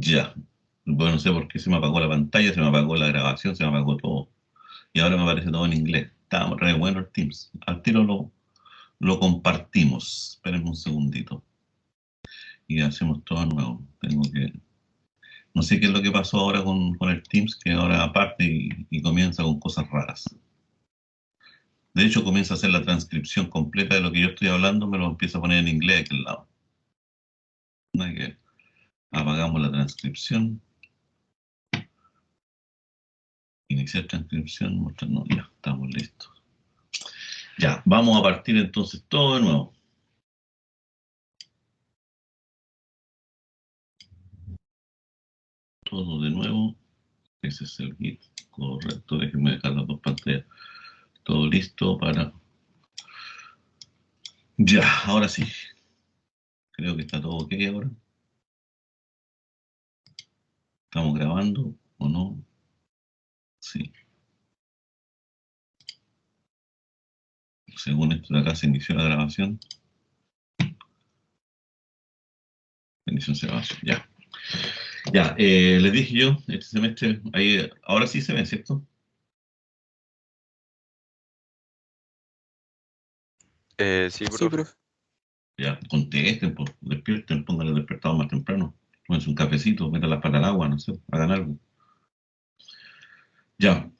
Ya. Bueno, no sé por qué se me apagó la pantalla, se me apagó la grabación, se me apagó todo. Y ahora me aparece todo en inglés. Está re bueno el Teams. Al tiro lo compartimos. Espérenme un segundito. Y hacemos todo de nuevo. Tengo que... No sé qué es lo que pasó ahora con el Teams, que ahora aparte y comienza con cosas raras. De hecho, comienza a hacer la transcripción completa de lo que yo estoy hablando, me lo empieza a poner en inglés aquí al lado. Hay que apagamos la transcripción. Iniciar transcripción, mostrar, no, ya, estamos listos. Ya, vamos a partir entonces todo de nuevo. Todo de nuevo. Ese es el Git. Correcto, déjenme dejar las dos pantallas. Todo listo para... Ya, ahora sí. Creo que está todo ok ahora. ¿Estamos grabando o no? Sí. Según esto de acá se inició la grabación. Inició la grabación, ya. Ya, les dije yo, este semestre, ahí, ahora sí se ven, ¿cierto? Sí, Sí, profe. profe. Ya, contesten, pues, despierten, pónganle el despertador más temprano. Tómense un cafecito, metan las patas al agua, no sé, hagan algo. Ya,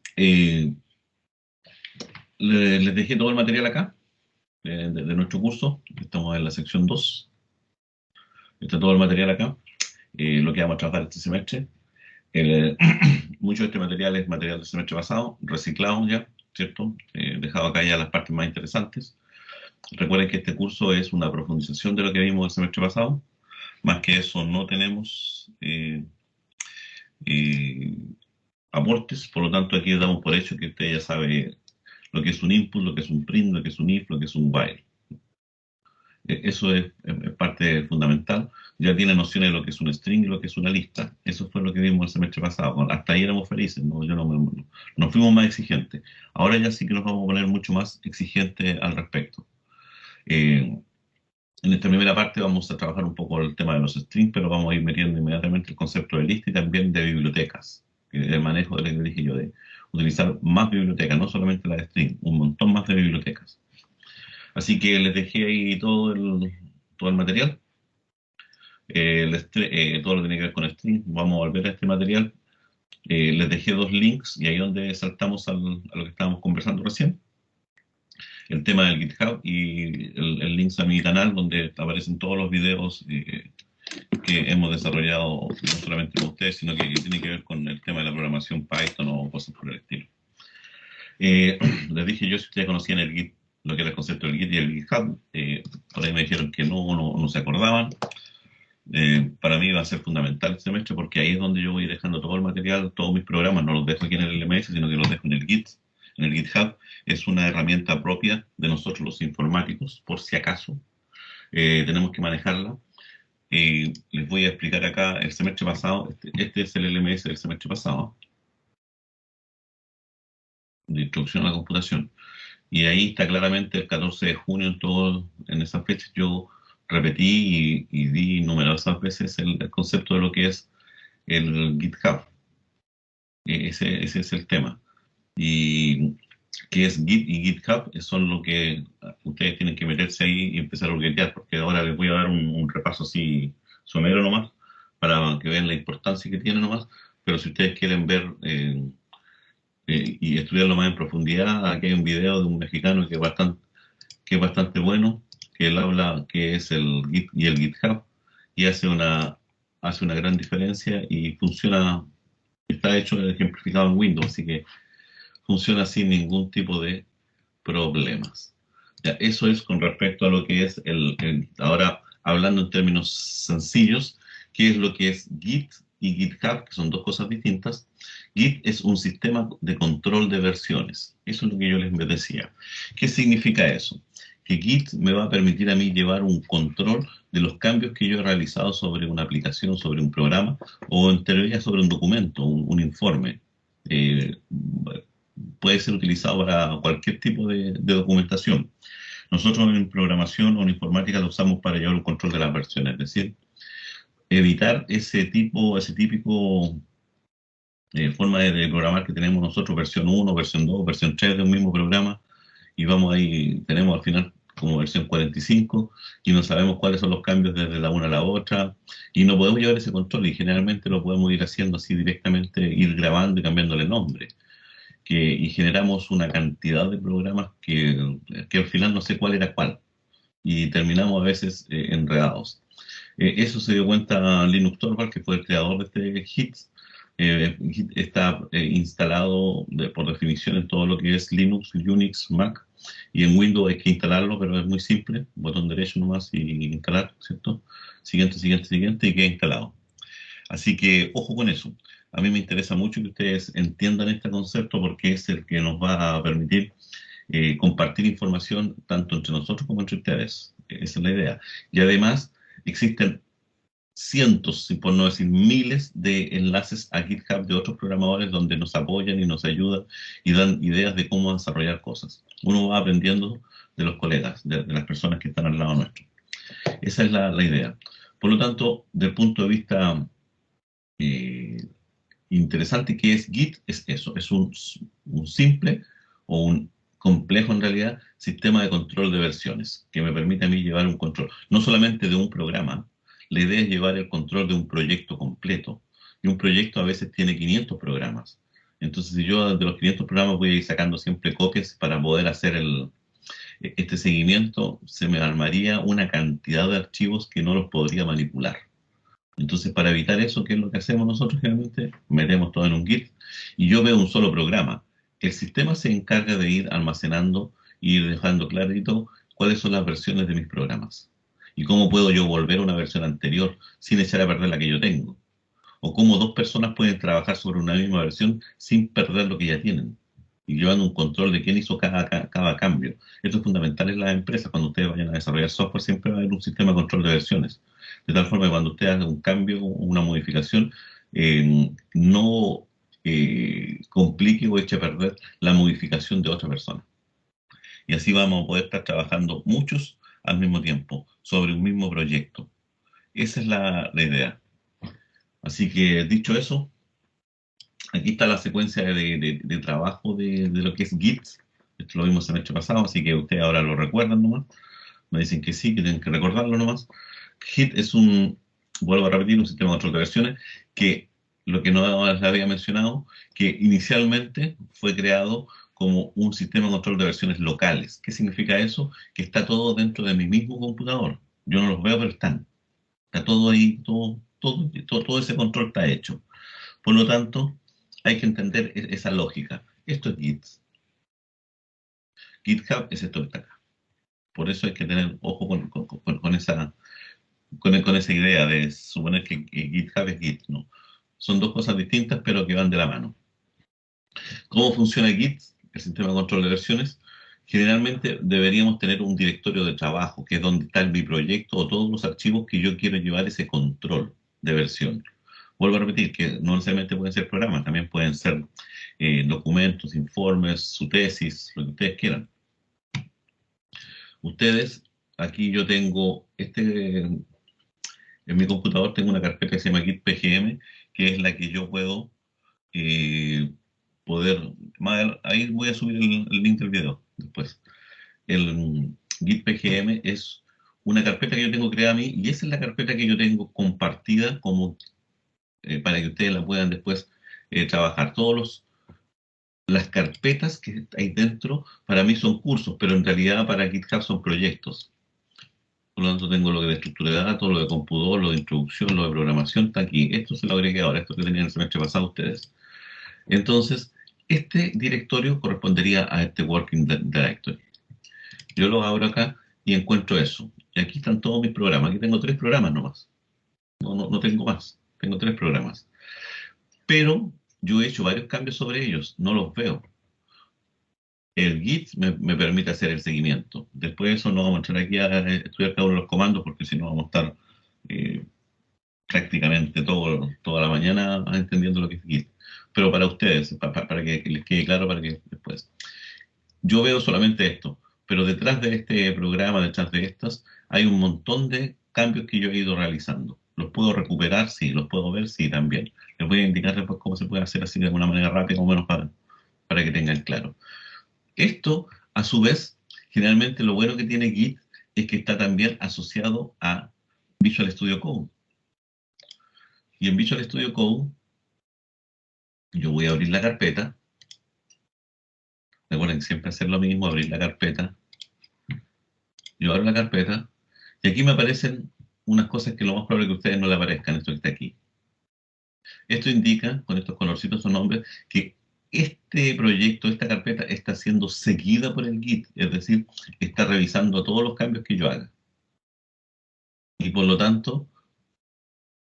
les dejé todo el material acá, de nuestro curso. Estamos en la sección 2. Está todo el material acá, lo que vamos a trabajar este semestre. Mucho de este material es material del semestre pasado, reciclado ya, ¿cierto? Dejado acá ya las partes más interesantes. Recuerden que este curso es una profundización de lo que vimos el semestre pasado. Más que eso no tenemos eh, aportes, por lo tanto aquí damos por hecho que usted ya sabe lo que es un input, lo que es un print, lo que es un if, lo que es un while. Eso es parte fundamental. Ya tiene nociones de lo que es un string y lo que es una lista. Eso fue lo que vimos el semestre pasado. Hasta ahí éramos felices, ¿no? Nos fuimos más exigentes. Ahora ya sí que nos vamos a poner mucho más exigentes al respecto. Eh, en esta primera parte vamos a trabajar un poco el tema de los strings, pero vamos a ir metiendo inmediatamente el concepto de lista y también de bibliotecas. El manejo de lo que dije yo, de utilizar más bibliotecas, no solamente la de string, un montón más de bibliotecas. Así que les dejé ahí todo el material. Todo lo que tiene que ver con string. Vamos a volver a este material. Les dejé dos links y ahí donde saltamos a lo que estábamos conversando recién. El tema del GitHub y el link a mi canal donde aparecen todos los videos que hemos desarrollado no solamente con ustedes, sino que tiene que ver con el tema de la programación Python o cosas por el estilo. Les dije yo si ustedes conocían el Git, lo que era el concepto del Git y el GitHub, por ahí me dijeron que no se acordaban. Para mí va a ser fundamental este semestre porque ahí es donde yo voy dejando todo el material, todos mis programas, no los dejo aquí en el LMS, sino que los dejo en el Git, en el GitHub. Es una herramienta propia de nosotros los informáticos, por si acaso tenemos que manejarla. Les voy a explicar acá el semestre pasado, este es el LMS del semestre pasado, de introducción a la computación. Y ahí está claramente el 14 de junio, en esa fecha yo repetí y di numerosas veces el concepto de lo que es el GitHub. Ese es el tema. Y que es Git y GitHub son lo que ustedes tienen que meterse ahí y empezar a hurguetear, porque ahora les voy a dar un repaso así somero nomás, para que vean la importancia que tiene nomás, pero si ustedes quieren ver y estudiarlo más en profundidad, aquí hay un video de un mexicano que es bastante bueno, que él habla que es el Git y el GitHub, y hace una gran diferencia y funciona, está hecho ejemplificado en Windows, así que funciona sin ningún tipo de problemas. Ya, eso es con respecto a lo que es ahora hablando en términos sencillos, qué es lo que es Git y GitHub, que son dos cosas distintas. Git es un sistema de control de versiones. Eso es lo que yo les decía. ¿Qué significa eso? Que Git me va a permitir a mí llevar un control de los cambios que yo he realizado sobre una aplicación, sobre un programa o en teoría sobre un documento, un informe. Eh, Puede ser utilizado para cualquier tipo de documentación. Nosotros en programación o en informática lo usamos para llevar un control de las versiones, es decir, evitar ese típico forma de programar que tenemos nosotros, versión uno, versión 2, versión 3 de un mismo programa, y vamos ahí, tenemos al final como versión 45 y no sabemos cuáles son los cambios desde la una a la otra, y no podemos llevar ese control, y generalmente lo podemos ir haciendo así directamente, ir grabando y cambiándole nombre, y generamos una cantidad de programas que al final no sé cuál era cuál, y terminamos a veces enredados. Eso se dio cuenta Linus Torvald, que fue el creador de este HIT. HIT está instalado por definición en todo lo que es Linux, Unix, Mac, y en Windows hay que instalarlo, pero es muy simple, botón derecho nomás y instalar, ¿cierto? Siguiente, siguiente, siguiente y queda instalado. Así que ojo con eso. A mí me interesa mucho que ustedes entiendan este concepto porque es el que nos va a permitir compartir información tanto entre nosotros como entre ustedes. Esa es la idea. Y además existen cientos, y por no decir miles, de enlaces a GitHub de otros programadores donde nos apoyan y nos ayudan y dan ideas de cómo desarrollar cosas. Uno va aprendiendo de los colegas, de las personas que están al lado nuestro. Esa es la idea. Por lo tanto, del punto de vista eh, interesante que es Git, es eso, es un simple o un complejo en realidad sistema de control de versiones que me permite a mí llevar un control, no solamente de un programa, la idea es llevar el control de un proyecto completo, y un proyecto a veces tiene 500 programas. Entonces, si yo de los 500 programas voy a ir sacando siempre copias para poder hacer este seguimiento, se me armaría una cantidad de archivos que no los podría manipular. Entonces, para evitar eso, ¿qué es lo que hacemos nosotros generalmente? Metemos todo en un Git y yo veo un solo programa. El sistema se encarga de ir almacenando y ir dejando clarito cuáles son las versiones de mis programas y cómo puedo yo volver a una versión anterior sin echar a perder la que yo tengo. O cómo dos personas pueden trabajar sobre una misma versión sin perder lo que ya tienen y llevando un control de quién hizo cada cambio. Esto es fundamental en las empresas. Cuando ustedes vayan a desarrollar software, siempre va a haber un sistema de control de versiones. De tal forma que cuando usted haga un cambio, una modificación, no complique o eche a perder la modificación de otra persona. Y así vamos a poder estar trabajando muchos al mismo tiempo sobre un mismo proyecto. Esa es la idea. Así que dicho eso, aquí está la secuencia de trabajo de lo que es Git. Esto lo vimos el año pasado, así que ustedes ahora lo recuerdan nomás. Me dicen que sí, que tienen que recordarlo nomás. Git es vuelvo a repetir, un sistema de control de versiones que lo que no les había mencionado, que inicialmente fue creado como un sistema de control de versiones locales. ¿Qué significa eso? Que está todo dentro de mi mismo computador. Yo no los veo, pero están. Está todo ahí, todo ese control está hecho. Por lo tanto, hay que entender esa lógica. Esto es Git. GitHub es esto que está acá. Por eso hay que tener ojo con esa idea de suponer que GitHub es Git. No. Son dos cosas distintas, pero que van de la mano. ¿Cómo funciona Git, el sistema de control de versiones? Generalmente deberíamos tener un directorio de trabajo, que es donde está mi proyecto o todos los archivos que yo quiero llevar ese control de versión. Vuelvo a repetir que no necesariamente pueden ser programas, también pueden ser documentos, informes, su tesis, lo que ustedes quieran. Ustedes, aquí yo tengo en mi computador tengo una carpeta que se llama Git PGM, que es la que yo puedo eh, ahí voy a subir el link del video después. El Git PGM es una carpeta que yo tengo creada a mí y esa es la carpeta que yo tengo compartida como para que ustedes la puedan después trabajar. Las carpetas que hay dentro para mí son cursos, pero en realidad para GitHub son proyectos. Por lo tanto, tengo lo de estructura de datos, lo de computador, lo de introducción, lo de programación, está aquí. Esto se lo agregué ahora, esto que tenían el semestre pasado ustedes. Entonces, este directorio correspondería a este Working Directory. Yo lo abro acá y encuentro eso. Y aquí están todos mis programas. Aquí tengo 3 programas nomás. No tengo más. Tengo 3 programas. Pero yo he hecho varios cambios sobre ellos. No los veo. El Git me permite hacer el seguimiento. Después de eso no vamos a entrar aquí a estudiar cada uno de los comandos porque si no vamos a estar eh, prácticamente toda la mañana entendiendo lo que es Git. Pero para ustedes, para que les quede claro, para que después. Yo veo solamente esto, pero detrás de este programa, detrás de estas, hay un montón de cambios que yo he ido realizando. puedo recuperar? Sí. ¿Los puedo ver? Sí, también. Les voy a indicar después cómo se puede hacer así de alguna manera rápida o menos para que tengan claro. Esto, a su vez, generalmente lo bueno que tiene Git es que está también asociado a Visual Studio Code. Y en Visual Studio Code, yo voy a abrir la carpeta. Recuerden siempre hacer lo mismo, abrir la carpeta. Yo abro la carpeta y aquí me aparecen unas cosas que lo más probable es que a ustedes no le aparezcan, esto que está aquí. Esto indica, con estos colorcitos son nombres, que este proyecto, esta carpeta, está siendo seguida por el Git, es decir, está revisando todos los cambios que yo haga. Y por lo tanto,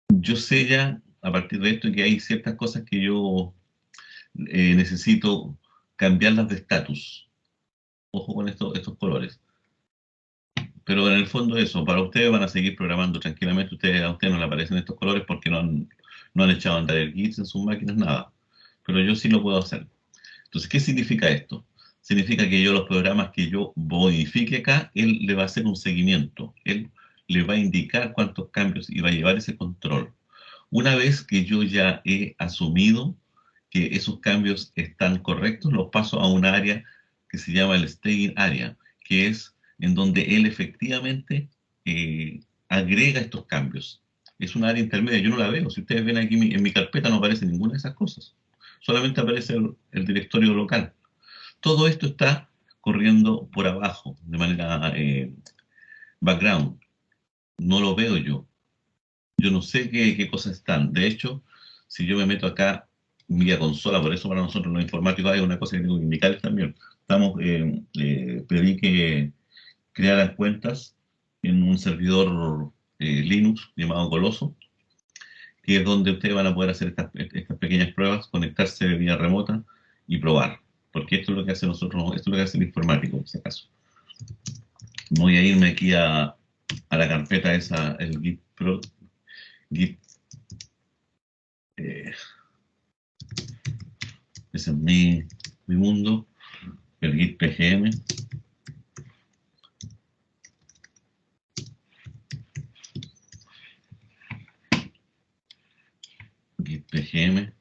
yo sé ya, a partir de esto, que hay ciertas cosas que yo necesito cambiarlas de estatus. Ojo con estos colores. Pero en el fondo eso, para ustedes van a seguir programando tranquilamente, a ustedes no les aparecen estos colores porque no han echado a andar el Git en sus máquinas, nada. Pero yo sí lo puedo hacer. Entonces, ¿qué significa esto? Significa que yo los programas que yo modifique acá, él le va a hacer un seguimiento. Él le va a indicar cuántos cambios y va a llevar ese control. Una vez que yo ya he asumido que esos cambios están correctos, los paso a un área que se llama el staging area, que es en donde él efectivamente agrega estos cambios. Es un área intermedia, yo no la veo. Si ustedes ven aquí en mi carpeta no aparece ninguna de esas cosas. Solamente aparece el directorio local. Todo esto está corriendo por abajo, de manera background. No lo veo yo. Yo no sé qué cosas están. De hecho, si yo me meto acá vía consola, por eso para nosotros los informáticos hay una cosa que tengo que indicarles también. Pedí que crearan cuentas en un servidor Linux llamado Coloso, que es donde ustedes van a poder hacer estas pequeñas pruebas, conectarse vía remota y probar. Porque esto es lo que hace nosotros, esto es lo que hace el informático, en este caso. Voy a irme aquí a la carpeta esa, el Git Pro, Git, ese es mi mundo, el Git PGM. Git PGM.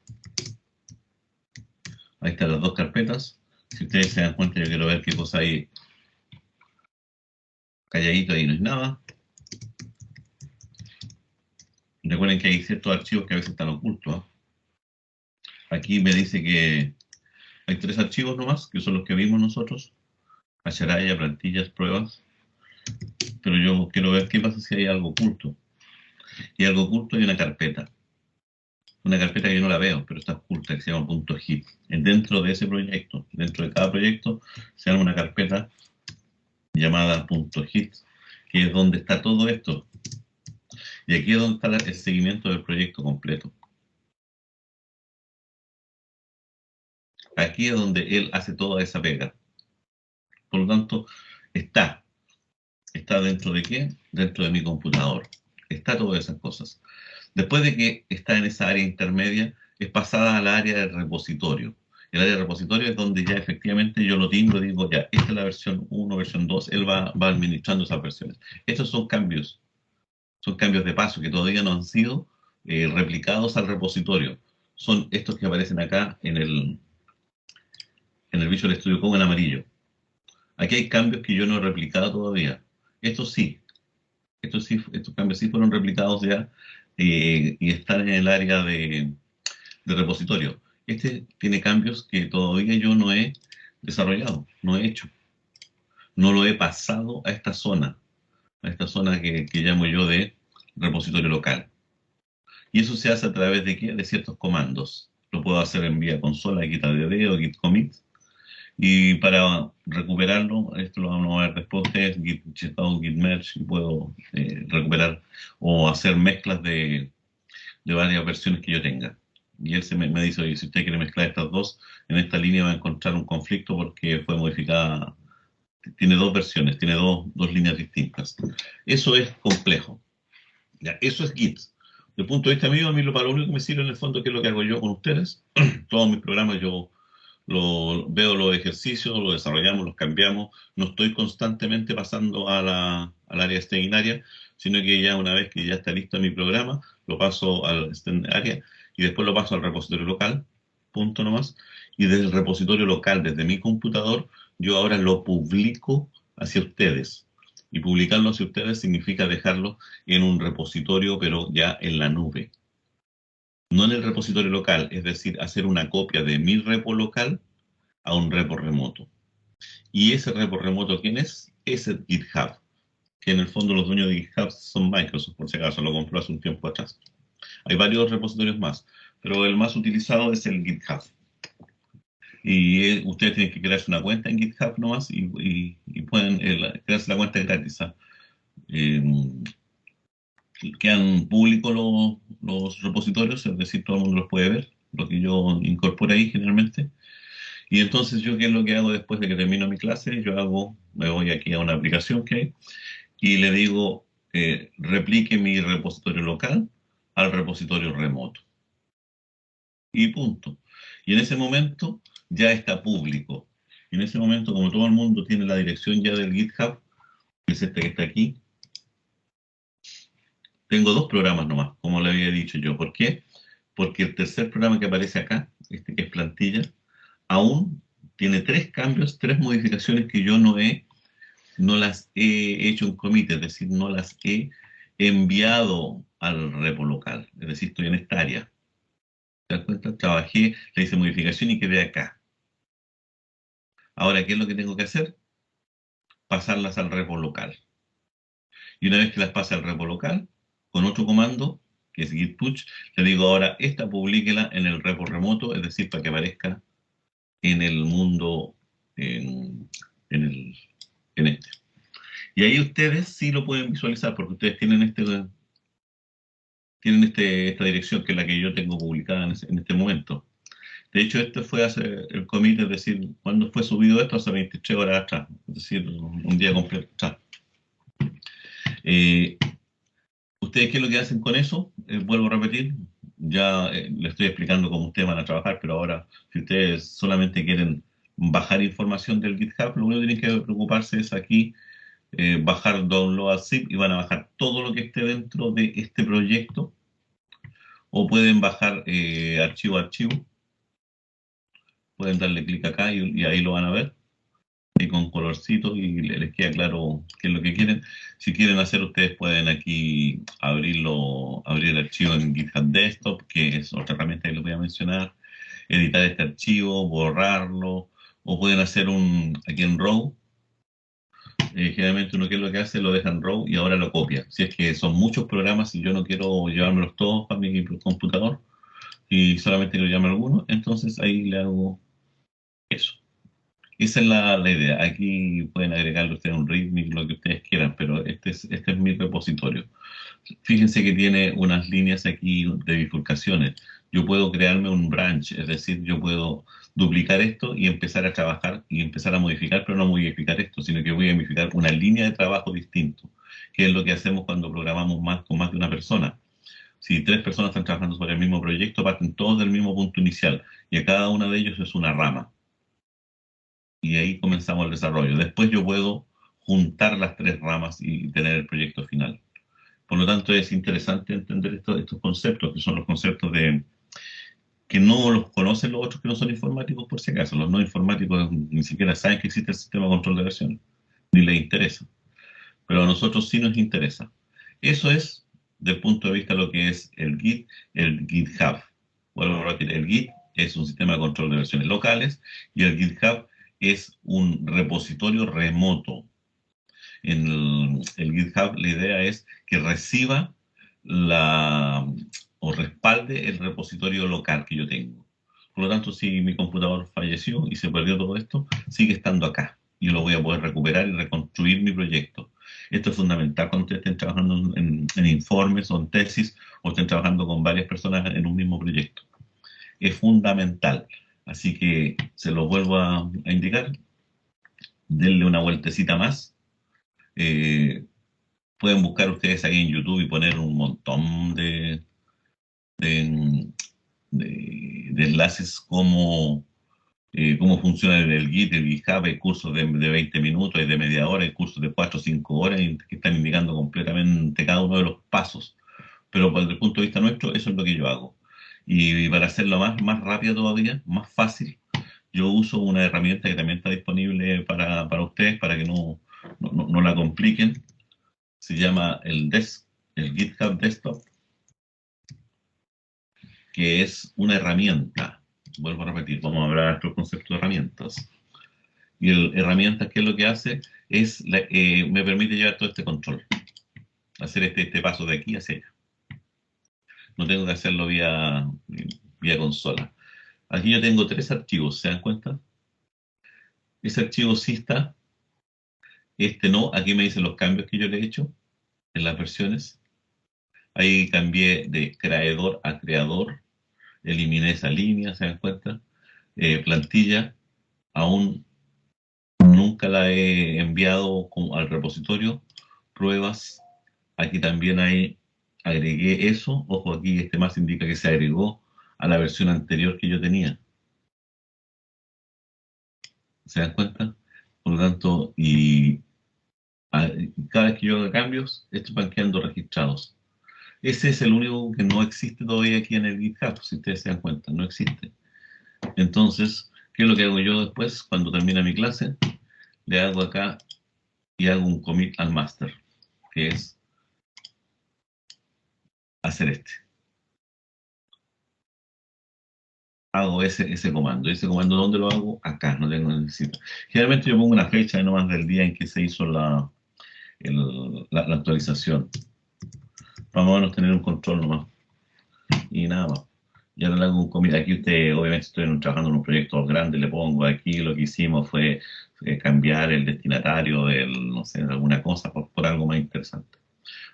Ahí están las dos carpetas. Si ustedes se dan cuenta, yo quiero ver qué cosa hay calladito, ahí no es nada. Recuerden que hay ciertos archivos que a veces están ocultos. Aquí me dice que hay 3 archivos nomás, que son los que vimos nosotros. Acharaya, plantillas, pruebas. Pero yo quiero ver qué pasa si hay algo oculto. Y algo oculto hay una carpeta. Una carpeta que yo no la veo, pero está oculta, que se llama .git. Dentro de ese proyecto, dentro de cada proyecto, se llama una carpeta llamada .git, que es donde está todo esto. Y aquí es donde está el seguimiento del proyecto completo. Aquí es donde él hace toda esa pega. Por lo tanto, está dentro de qué? Dentro de mi computador. Está todas esas cosas. Después de que está en esa área intermedia, es pasada al área del repositorio. El área de repositorio es donde ya efectivamente yo lo timbro y digo, ya, esta es la versión 1, versión 2, él va administrando esas versiones. Estos son cambios de paso que todavía no han sido replicados al repositorio. Son estos que aparecen acá en el Visual Studio Code en amarillo. Aquí hay cambios que yo no he replicado todavía. Estos sí, estos cambios sí fueron replicados ya y están en el área de repositorio. Este tiene cambios que todavía yo no he desarrollado, no he hecho. No lo he pasado a esta zona que llamo yo de repositorio local. Y eso se hace a través de ¿qué? De ciertos comandos. Lo puedo hacer en vía consola, git add o git commit. Y para recuperarlo, esto lo vamos a ver después ustedes, git checkout, git merge, y puedo recuperar o hacer mezclas de varias versiones que yo tenga. Y él me dice, oye, si usted quiere mezclar estas dos, en esta línea va a encontrar un conflicto porque fue modificada, tiene 2 versiones, tiene dos líneas distintas. Eso es complejo. Ya, eso es Git. Desde el punto de vista mío, a mí para lo único que me sirve en el fondo, que es lo que hago yo con ustedes. Todos mis programas yo veo los ejercicios, los desarrollamos, los cambiamos. No estoy constantemente pasando a al área staging area, sino que ya una vez que ya está listo mi programa, lo paso al staging area y después lo paso al repositorio local, punto nomás. Y desde el repositorio local, desde mi computador, yo ahora lo publico hacia ustedes. Y publicarlo hacia ustedes significa dejarlo en un repositorio, pero ya en la nube. No en el repositorio local, es decir, hacer una copia de mi repo local a un repo remoto. Y ese repo remoto, ¿quién es? Es el GitHub, que en el fondo los dueños de GitHub son Microsoft, por si acaso, lo compró hace un tiempo atrás. Hay varios repositorios más, pero el más utilizado es el GitHub. Y ustedes tienen que crearse una cuenta en GitHub nomás y pueden crearse la cuenta gratis. ¿Ah? Eh, Quedan públicos los repositorios, es decir, todo el mundo los puede ver, lo que yo incorporo ahí generalmente. Y entonces yo, ¿qué es lo que hago después de que termino mi clase? Me voy aquí a una aplicación que hay y le digo, replique mi repositorio local al repositorio remoto. Y punto. Y en ese momento ya está público. Y en ese momento, como todo el mundo tiene la dirección ya del GitHub, que es este que está aquí, tengo dos programas nomás, como le había dicho yo. ¿Por qué? Porque el tercer programa que aparece acá, este que es plantilla, aún tiene tres cambios, tres modificaciones que yo no las he hecho en commit, es decir, no las he enviado al repo local. Es decir, estoy en esta área. ¿Te das cuenta? Trabajé, le hice modificación y quedé acá. Ahora, ¿qué es lo que tengo que hacer? Pasarlas al repo local. Y una vez que las pase al repo local, con otro comando, que es git push, le digo ahora, esta publíquela en el repo remoto, es decir, para que aparezca en el mundo, en, el, en este. Y ahí ustedes sí lo pueden visualizar, porque ustedes tienen esta dirección, que es la que yo tengo publicada en este momento. De hecho, este fue hace el commit, es decir, cuando fue subido esto, hace 23 horas atrás, es decir, un día completo atrás. Eh, ¿Ustedes qué es lo que hacen con eso? Vuelvo a repetir, ya les estoy explicando cómo ustedes van a trabajar, pero ahora, si ustedes solamente quieren bajar información del GitHub, lo único que tienen que preocuparse es aquí bajar download zip y van a bajar todo lo que esté dentro de este proyecto, o pueden bajar archivo a archivo, pueden darle clic acá y ahí lo van a ver y con colorcito y les queda claro qué es lo que quieren. Si quieren hacer, ustedes pueden aquí abrir el archivo en GitHub Desktop, que es otra herramienta que les voy a mencionar, editar este archivo, borrarlo, o pueden hacer aquí en RAW. Generalmente uno, ¿qué es lo que hace? Lo deja en RAW y ahora lo copia. Si es que son muchos programas y yo no quiero llevármelos todos para mi computador y solamente quiero llevarme algunos, entonces ahí le hago eso. Esa es la idea. Aquí pueden agregarle ustedes un README, lo que ustedes quieran, pero este es mi repositorio. Fíjense que tiene unas líneas aquí de bifurcaciones. Yo puedo crearme un branch, es decir, yo puedo duplicar esto y empezar a trabajar y empezar a modificar, pero no modificar esto, sino que voy a modificar una línea de trabajo distinto, que es lo que hacemos cuando programamos con más de una persona. Si tres personas están trabajando sobre el mismo proyecto, parten todos del mismo punto inicial y a cada uno de ellos es una rama. Y ahí comenzamos el desarrollo. Después yo puedo juntar las tres ramas y tener el proyecto final. Por lo tanto, es interesante entender estos conceptos, que son los conceptos que no los conocen los otros que no son informáticos, por si acaso. Los no informáticos ni siquiera saben que existe el sistema de control de versiones, ni les interesa. Pero a nosotros sí nos interesa. Eso es, desde el punto de vista de lo que es el Git, el GitHub. Vuelvo a repetir, el Git es un sistema de control de versiones locales y el GitHub es un repositorio remoto. En el GitHub la idea es que reciba o respalde el repositorio local que yo tengo. Por lo tanto, si mi computador falleció y se perdió todo esto, sigue estando acá. Yo lo voy a poder recuperar y reconstruir mi proyecto. Esto es fundamental cuando ustedes estén trabajando en informes o en tesis o estén trabajando con varias personas en un mismo proyecto. Es fundamental. Así que se lo vuelvo a indicar. Denle una vueltecita más. Eh, Pueden buscar ustedes ahí en YouTube y poner un montón de enlaces como cómo funciona el Git, el GitHub. Hay cursos de 20 minutos, hay de media hora, hay cursos de 4 o 5 horas que están indicando completamente cada uno de los pasos. Pero desde el punto de vista nuestro, eso es lo que yo hago. Y para hacerlo más rápido todavía, más fácil, yo uso una herramienta que también está disponible para ustedes, para que no la compliquen. Se llama el GitHub Desktop, que es una herramienta. Vuelvo a repetir, vamos a hablar de nuestro concepto de herramientas. Y el herramienta, ¿qué es lo que hace? Me permite llevar todo este control, hacer este paso de aquí hacia allá. No tengo que hacerlo vía consola. Aquí yo tengo 3 archivos, ¿se dan cuenta? Ese archivo sí está, este no. Aquí me dicen los cambios que yo le he hecho en las versiones. Ahí cambié de creador a creador, eliminé esa línea, ¿se dan cuenta? Plantilla, aún nunca la he enviado al repositorio. Pruebas, aquí también agregué eso. Ojo, aquí este más indica que se agregó a la versión anterior que yo tenía. ¿Se dan cuenta? Por lo tanto, cada vez que yo haga cambios, estos van quedando registrados. Ese es el único que no existe todavía aquí en el GitHub, si ustedes se dan cuenta, no existe. Entonces, ¿qué es lo que hago yo después? Cuando termina mi clase, le hago acá y hago un commit al master, que es hacer este. Hago ese comando. ¿Ese comando dónde lo hago? Acá, no tengo necesidad. Generalmente yo pongo una fecha nomás del día en que se hizo la actualización. Vamos a menos tener un control nomás. Y nada más. Y ahora le hago un commit. Aquí usted, obviamente, estoy trabajando en un proyecto grande, le pongo aquí lo que hicimos fue cambiar el destinatario no sé, de alguna cosa por algo más interesante.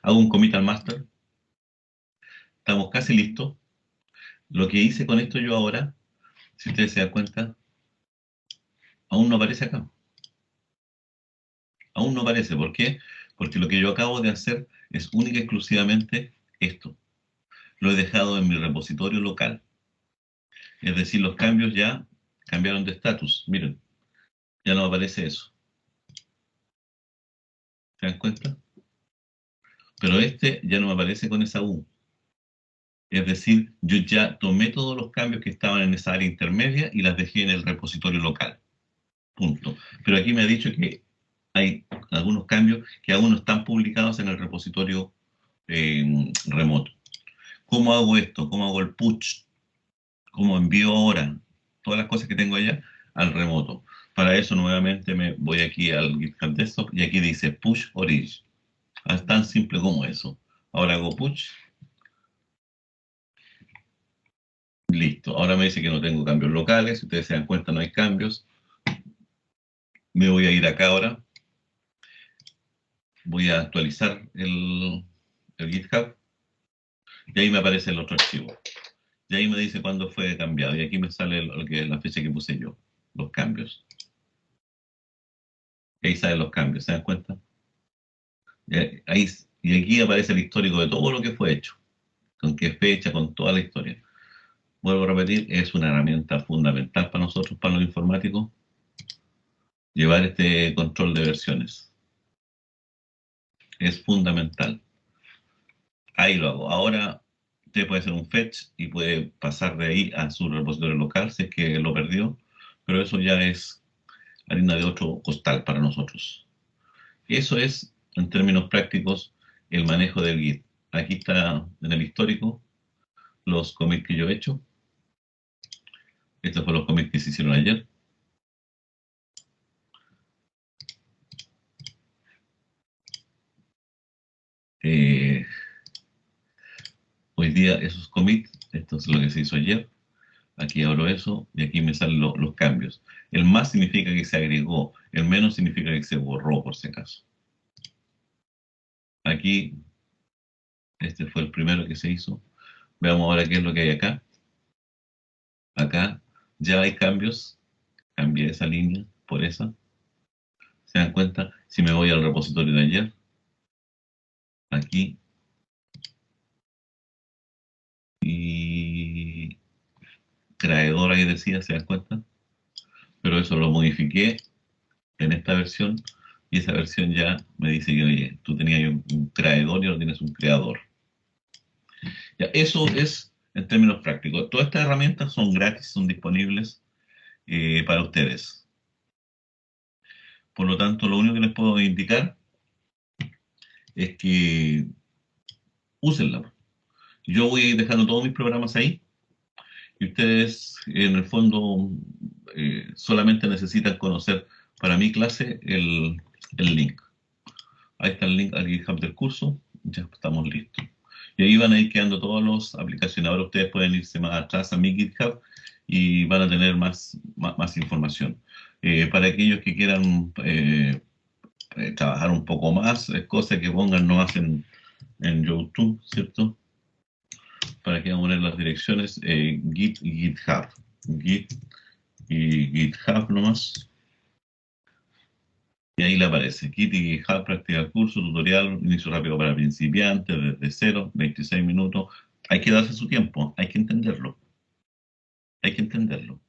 Hago un commit al master. Estamos casi listos. Lo que hice con esto yo ahora, si ustedes se dan cuenta, aún no aparece acá. Aún no aparece. ¿Por qué? Porque lo que yo acabo de hacer es única y exclusivamente esto. Lo he dejado en mi repositorio local. Es decir, los cambios ya cambiaron de estatus. Miren, ya no aparece eso. ¿Se dan cuenta? Pero este ya no me aparece con esa U. Es decir, yo ya tomé todos los cambios que estaban en esa área intermedia y las dejé en el repositorio local. Punto. Pero aquí me ha dicho que hay algunos cambios que aún no están publicados en el repositorio remoto. ¿Cómo hago esto? ¿Cómo hago el push? ¿Cómo envío ahora todas las cosas que tengo allá al remoto? Para eso nuevamente me voy aquí al GitHub Desktop y aquí dice push origin. Es tan simple como eso. Ahora hago push. Listo. Ahora me dice que no tengo cambios locales. Si ustedes se dan cuenta, no hay cambios. Me voy a ir acá ahora. Voy a actualizar el GitHub. Y ahí me aparece el otro archivo. Y ahí me dice cuándo fue cambiado. Y aquí me sale la fecha que puse yo. Los cambios. Y ahí salen los cambios. ¿Se dan cuenta? Ahí, y aquí aparece el histórico de todo lo que fue hecho. Con qué fecha, con toda la historia. Vuelvo a repetir, es una herramienta fundamental para nosotros, para los informáticos, llevar este control de versiones. Es fundamental. Ahí lo hago. Ahora usted puede hacer un fetch y puede pasar de ahí a su repositorio local si es que lo perdió, pero eso ya es harina de otro costal para nosotros. Eso es, en términos prácticos, el manejo del Git. Aquí está en el histórico los commits que yo he hecho. Estos fueron los commits que se hicieron ayer. Eh, Hoy día esos commits, esto es lo que se hizo ayer. Aquí abro eso y aquí me salen los cambios. El más significa que se agregó, el menos significa que se borró por si acaso. Aquí, este fue el primero que se hizo. Veamos ahora qué es lo que hay acá. Acá ya hay cambios. Cambié esa línea por esa. ¿Se dan cuenta? Si me voy al repositorio de ayer, aquí, y creador ahí decía, ¿se dan cuenta? pero eso lo modifiqué en esta versión y esa versión ya me dice que, oye, tú tenías un creador y ahora tienes un creador. Ya, eso es en términos prácticos. Todas estas herramientas son gratis, son disponibles para ustedes. Por lo tanto, lo único que les puedo indicar es que úsenla. Yo voy a ir dejando todos mis programas ahí y ustedes, en el fondo, solamente necesitan conocer para mi clase el link. Ahí está el link al GitHub del curso, ya estamos listos. Y ahí van a ir quedando todas las aplicaciones. Ahora ustedes pueden irse más atrás a mi GitHub y van a tener más información. Para aquellos que quieran trabajar un poco más, es cosa que pongan no hacen en YouTube, ¿cierto? Para que vamos a poner las direcciones, Git y GitHub. Git y GitHub nomás. Y ahí le aparece Git y GitHub, práctica del curso, tutorial, inicio rápido para principiantes, desde cero, 26 minutos. Hay que darse su tiempo, hay que entenderlo. Hay que entenderlo.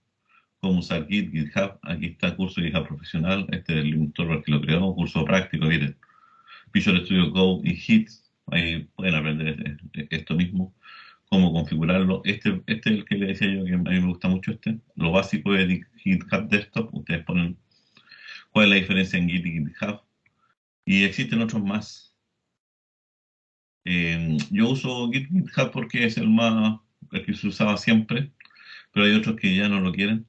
Cómo usar Git, GitHub, aquí está el curso de GitHub profesional, este es el instructor que lo creó, curso práctico, miren. Visual Studio Code y Git, ahí pueden aprender esto mismo, cómo configurarlo. Este es el que le decía yo que a mí me gusta mucho lo básico de GitHub Desktop, ustedes ponen cuál es la diferencia en Git y GitHub, y existen otros más. Yo uso GitHub porque es el que se usaba siempre, pero hay otros que ya no lo quieren,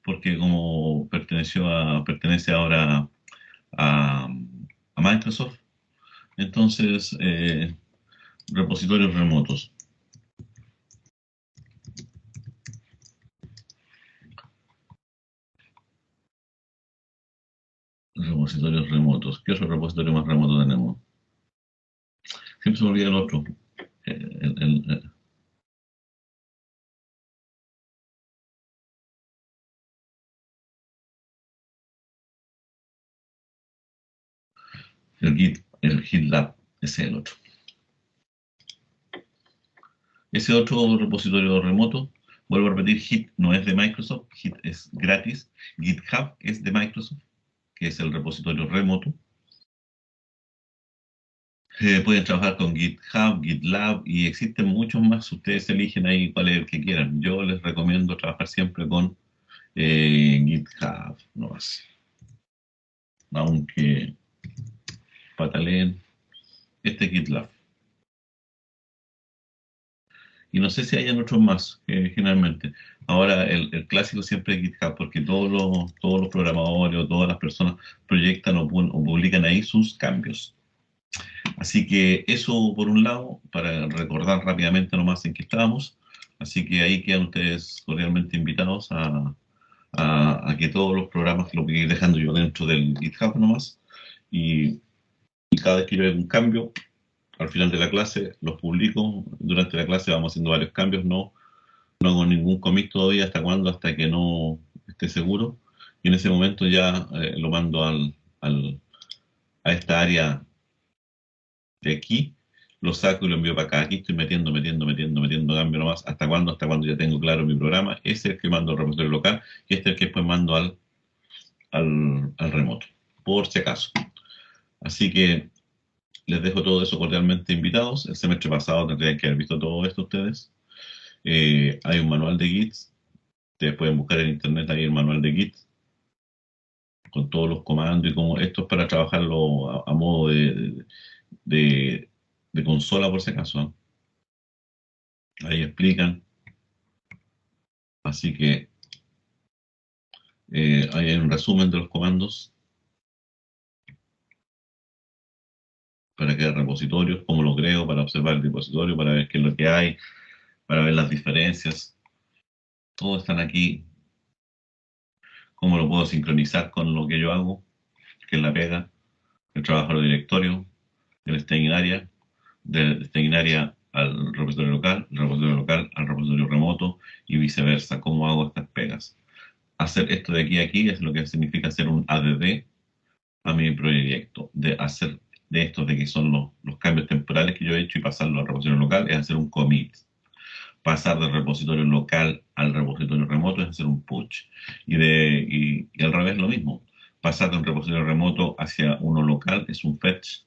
porque como pertenece ahora a, a Microsoft, entonces repositorios remotos. Repositorios remotos. ¿Qué otro repositorio más remoto tenemos? Siempre se me olvida el otro. El GitLab, ese es el otro. Ese otro repositorio remoto, vuelvo a repetir, Git no es de Microsoft, Git es gratis, GitHub es de Microsoft, que es el repositorio remoto. Pueden trabajar con GitHub, GitLab y existen muchos más. Ustedes eligen ahí cuál es el que quieran. Yo les recomiendo trabajar siempre con GitHub, no más. Aunque pataleen este GitLab. Y no sé si hayan otros más, generalmente. Ahora, el clásico siempre es GitHub, porque todos los programadores o todas las personas proyectan o publican ahí sus cambios. Así que eso por un lado, para recordar rápidamente nomás en qué estábamos. Así que ahí quedan ustedes cordialmente invitados a que todos los programas los voy a ir dejando yo dentro del GitHub nomás. Y, y cada vez que yo haga un cambio, al final de la clase los publico. Durante la clase vamos haciendo varios cambios, no hago ningún commit todavía. ¿Hasta cuándo? Hasta que no esté seguro. Y en ese momento ya lo mando a esta área de aquí, lo saco y lo envío para acá. Aquí estoy metiendo cambio nomás. ¿Hasta cuándo? Hasta cuando ya tengo claro mi programa. Ese es el que mando al repositorio local y este es el que después mando al remoto, por si acaso. Así que les dejo todo eso cordialmente invitados. El semestre pasado tendrían que haber visto todo esto ustedes. Hay un manual de Git. Ustedes pueden buscar en internet ahí el manual de Git con todos los comandos y como esto es para trabajarlo a modo de, de consola por si acaso, ¿eh? Ahí explican. Así que ahí hay un resumen de los comandos para crear repositorios, cómo lo creo, para observar el repositorio, para ver qué es lo que hay, para ver las diferencias. Todos están aquí. Cómo lo puedo sincronizar con lo que yo hago, que es la pega, el trabajo de directorio, del staging area, del staging area al repositorio local, del repositorio local al repositorio remoto y viceversa. ¿Cómo hago estas pegas? Hacer esto de aquí a aquí es lo que significa hacer un ADD a mi proyecto, de hacer de estos de que son los cambios temporales que yo he hecho y pasarlo al repositorio local, es hacer un commit. Pasar del repositorio local al repositorio remoto es hacer un push. Y al revés lo mismo. Pasar de un repositorio remoto hacia uno local es un fetch,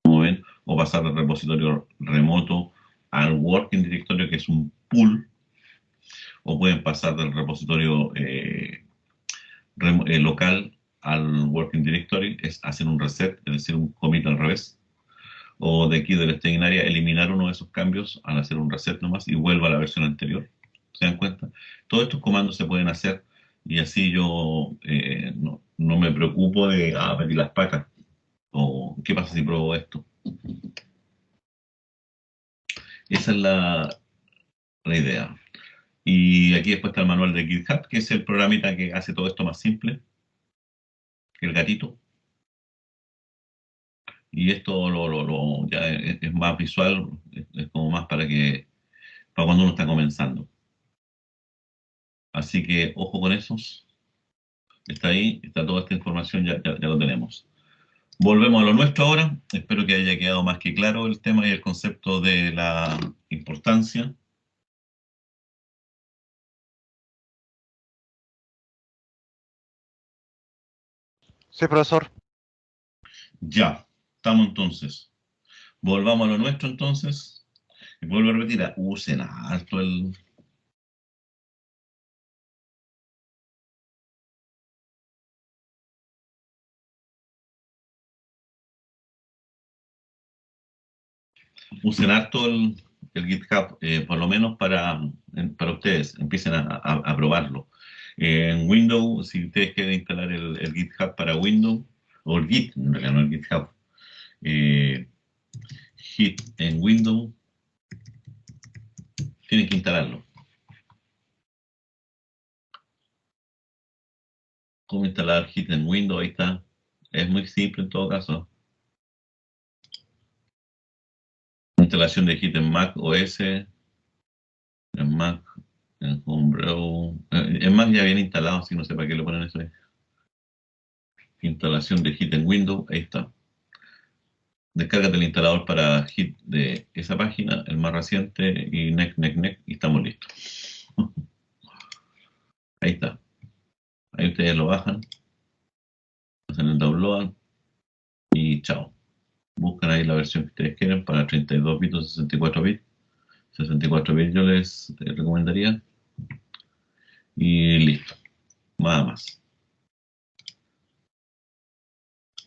como ven, o pasar del repositorio remoto al working directorio, que es un pull, o pueden pasar del repositorio local al working directory, es hacer un reset, es decir, un commit al revés, o de aquí del staging area eliminar uno de esos cambios al hacer un reset nomás y vuelva a la versión anterior. ¿Se dan cuenta? Todos estos comandos se pueden hacer y así yo no me preocupo de meter las patas o qué pasa si pruebo esto. Esa es la idea. Y aquí después está el manual de GitHub, que es el programita que hace todo esto más simple, el gatito. Y esto ya es más visual, es como más para cuando uno está comenzando. Así que ojo con esos. Está ahí, está toda esta información, ya lo tenemos. Volvemos a lo nuestro ahora. Espero que haya quedado más que claro el tema y el concepto de la importancia. Sí, profesor. Ya, estamos entonces. Volvamos a lo nuestro entonces. Y vuelvo a repetir, usen harto el... Usen harto el GitHub, por lo menos para ustedes, empiecen a probarlo. En Windows, si ustedes quieren instalar el GitHub para Windows, o el Git, en realidad no el GitHub, Git en Windows, tienen que instalarlo. ¿Cómo instalar Git en Windows? Ahí está. Es muy simple en todo caso. Instalación de Git en Mac OS, en Mac, en Homebrew. En Mac ya viene instalado, así no sé para qué lo ponen eso ahí. Instalación de Git en Windows, ahí está. Descárgate el instalador para Git de esa página, el más reciente, y next, y estamos listos. Ahí está. Ahí ustedes lo bajan, hacen el download y chao. Buscan ahí la versión que ustedes quieren para 32 bits o 64 bits. 64 bits yo les recomendaría. Y listo. Nada más.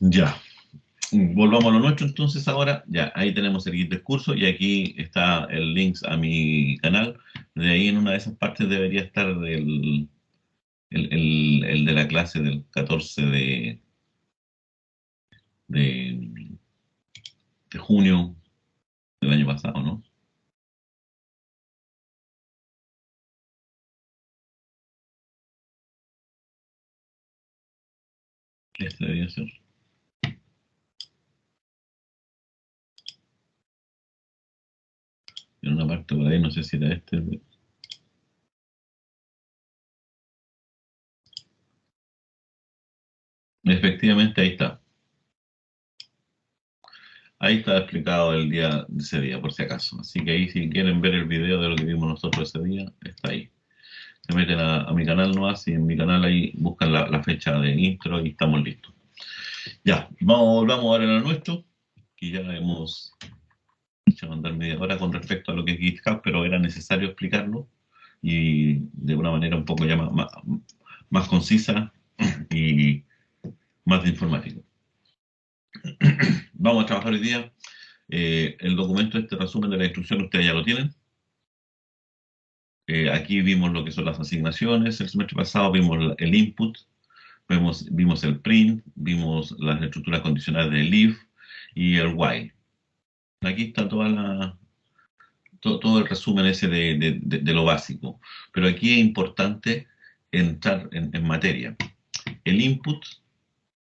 Ya. Volvamos a lo nuestro entonces ahora. Ya, ahí tenemos el guía del curso y aquí está el link a mi canal. De ahí en una de esas partes debería estar el de la clase del 14 de, de junio del año pasado, ¿no? Este debería ser. En una parte por ahí, no sé si era este. Efectivamente, ahí está. Ahí está explicado el día de ese día, por si acaso. Así que ahí, si quieren ver el video de lo que vimos nosotros ese día, está ahí. Se meten a mi canal nomás y en mi canal ahí buscan la fecha de intro y estamos listos. Ya, volvamos ahora a lo nuestro, que ya hemos echado a andar media hora con respecto a lo que es GitHub, pero era necesario explicarlo y de una manera un poco ya más concisa y más de informático. Vamos a trabajar hoy día. El documento, este resumen de la instrucción, ustedes ya lo tienen. Aquí vimos lo que son las asignaciones. El semestre pasado vimos el input, vimos el print, vimos las estructuras condicionales del if y el while. Aquí está todo el resumen ese de lo básico. Pero aquí es importante entrar en materia. El input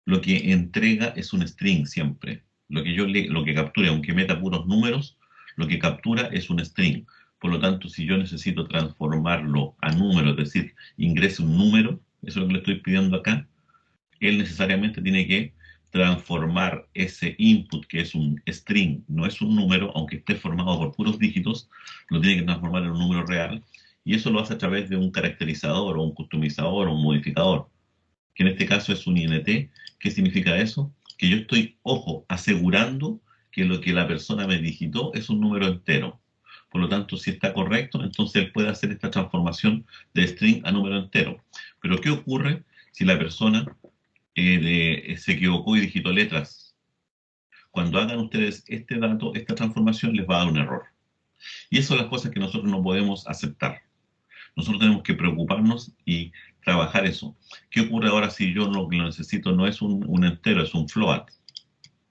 lo que entrega es un string siempre. Lo que captura, aunque meta puros números, lo que captura es un string. Por lo tanto, si yo necesito transformarlo a número, es decir, ingrese un número, eso es lo que le estoy pidiendo acá, él necesariamente tiene que transformar ese input, que es un string, no es un número, aunque esté formado por puros dígitos, lo tiene que transformar en un número real, y eso lo hace a través de un caracterizador, o un customizador, o un modificador, que en este caso es un int. ¿Qué significa eso? Que yo estoy, ojo, asegurando que lo que la persona me digitó es un número entero. Por lo tanto, si está correcto, entonces él puede hacer esta transformación de string a número entero. Pero ¿qué ocurre si la persona se equivocó y digitó letras? Cuando hagan ustedes este dato, esta transformación les va a dar un error. Y eso son las cosas que nosotros no podemos aceptar. Nosotros tenemos que preocuparnos y trabajar eso. ¿Qué ocurre ahora si yo lo que lo necesito no es un entero, es un float,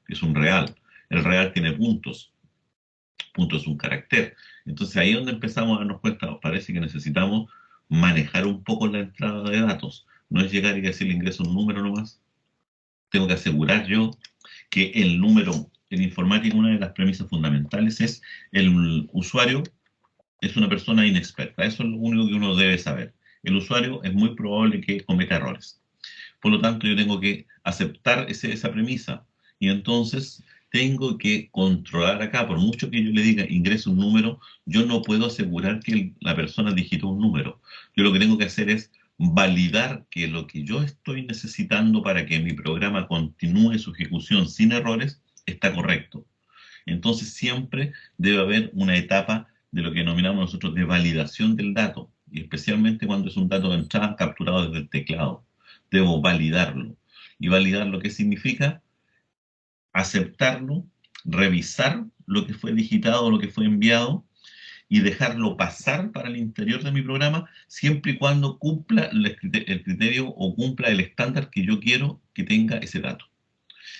es un real? El real tiene puntos, puntos es un carácter. Entonces ahí es donde empezamos a darnos cuenta, parece que necesitamos manejar un poco la entrada de datos. No es llegar y decirle ingreso un número nomás. Tengo que asegurar yo que el número, en informática una de las premisas fundamentales es el usuario es una persona inexperta. Eso es lo único que uno debe saber. El usuario es muy probable que cometa errores. Por lo tanto, yo tengo que aceptar esa premisa y entonces tengo que controlar acá, por mucho que yo le diga ingrese un número, yo no puedo asegurar que la persona digitó un número. Yo lo que tengo que hacer es validar que lo que yo estoy necesitando para que mi programa continúe su ejecución sin errores está correcto. Entonces siempre debe haber una etapa de lo que denominamos nosotros de validación del dato, y especialmente cuando es un dato de entrada capturado desde el teclado. Debo validarlo. ¿Y validarlo qué significa? Aceptarlo, revisar lo que fue digitado, lo que fue enviado, y dejarlo pasar para el interior de mi programa siempre y cuando cumpla el criterio o cumpla el estándar que yo quiero que tenga ese dato.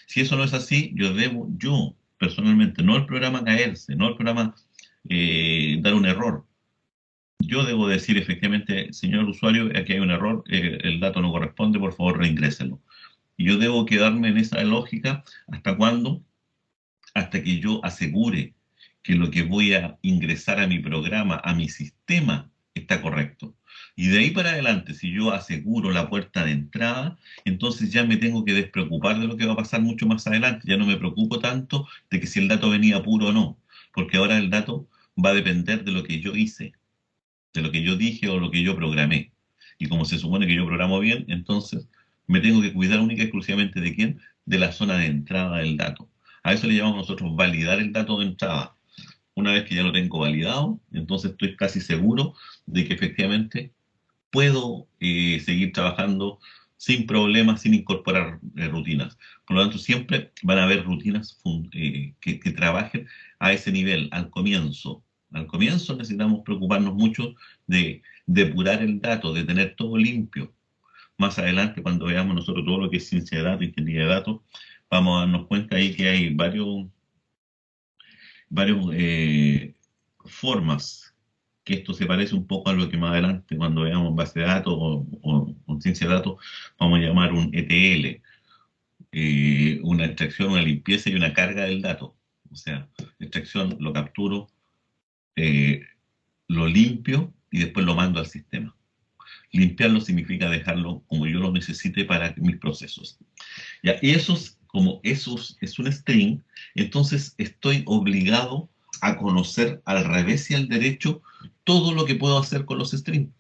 Si eso no es así, yo personalmente, no el programa caerse, no el programa dar un error. Yo debo decir efectivamente, señor usuario, aquí hay un error, el dato no corresponde, por favor reingréselo. Y yo debo quedarme en esa lógica hasta cuándo, hasta que yo asegure que lo que voy a ingresar a mi programa, a mi sistema, está correcto. Y de ahí para adelante, si yo aseguro la puerta de entrada, entonces ya me tengo que despreocupar de lo que va a pasar mucho más adelante. Ya no me preocupo tanto de que si el dato venía puro o no, porque ahora el dato va a depender de lo que yo hice, de lo que yo dije o lo que yo programé. Y como se supone que yo programo bien, entonces me tengo que cuidar única y exclusivamente de quién, de la zona de entrada del dato. A eso le llamamos nosotros validar el dato de entrada. Una vez que ya lo tengo validado, entonces estoy casi seguro de que efectivamente puedo seguir trabajando sin problemas, sin incorporar rutinas. Por lo tanto, siempre van a haber rutinas que trabajen a ese nivel, al comienzo. Al comienzo necesitamos preocuparnos mucho de depurar el dato, de tener todo limpio. Más adelante, cuando veamos nosotros todo lo que es ciencia de datos, ingeniería de datos, vamos a darnos cuenta ahí que hay varios formas, que esto se parece un poco a lo que más adelante, cuando veamos base de datos o ciencia de datos, vamos a llamar un ETL, una extracción, una limpieza y una carga del dato. O sea, extracción lo capturo, eh, lo limpio y después lo mando al sistema. Limpiarlo significa dejarlo como yo lo necesite para mis procesos. ¿Ya? Y como esos es un string, entonces estoy obligado a conocer al revés y al derecho todo lo que puedo hacer con los strings,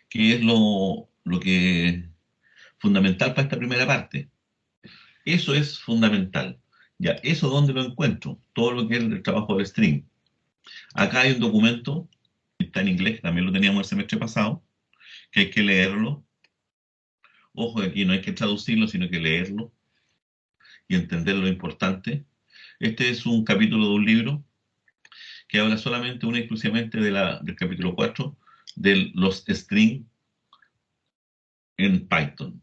que es lo que fundamental para esta primera parte. Eso es fundamental. Ya, ¿eso dónde lo encuentro? Todo lo que es el trabajo del string. Acá hay un documento, está en inglés, también lo teníamos el semestre pasado, que hay que leerlo. Ojo, aquí no hay que traducirlo, sino que leerlo y entender lo importante. Este es un capítulo de un libro que habla solamente, una y exclusivamente del capítulo 4 de los strings en Python.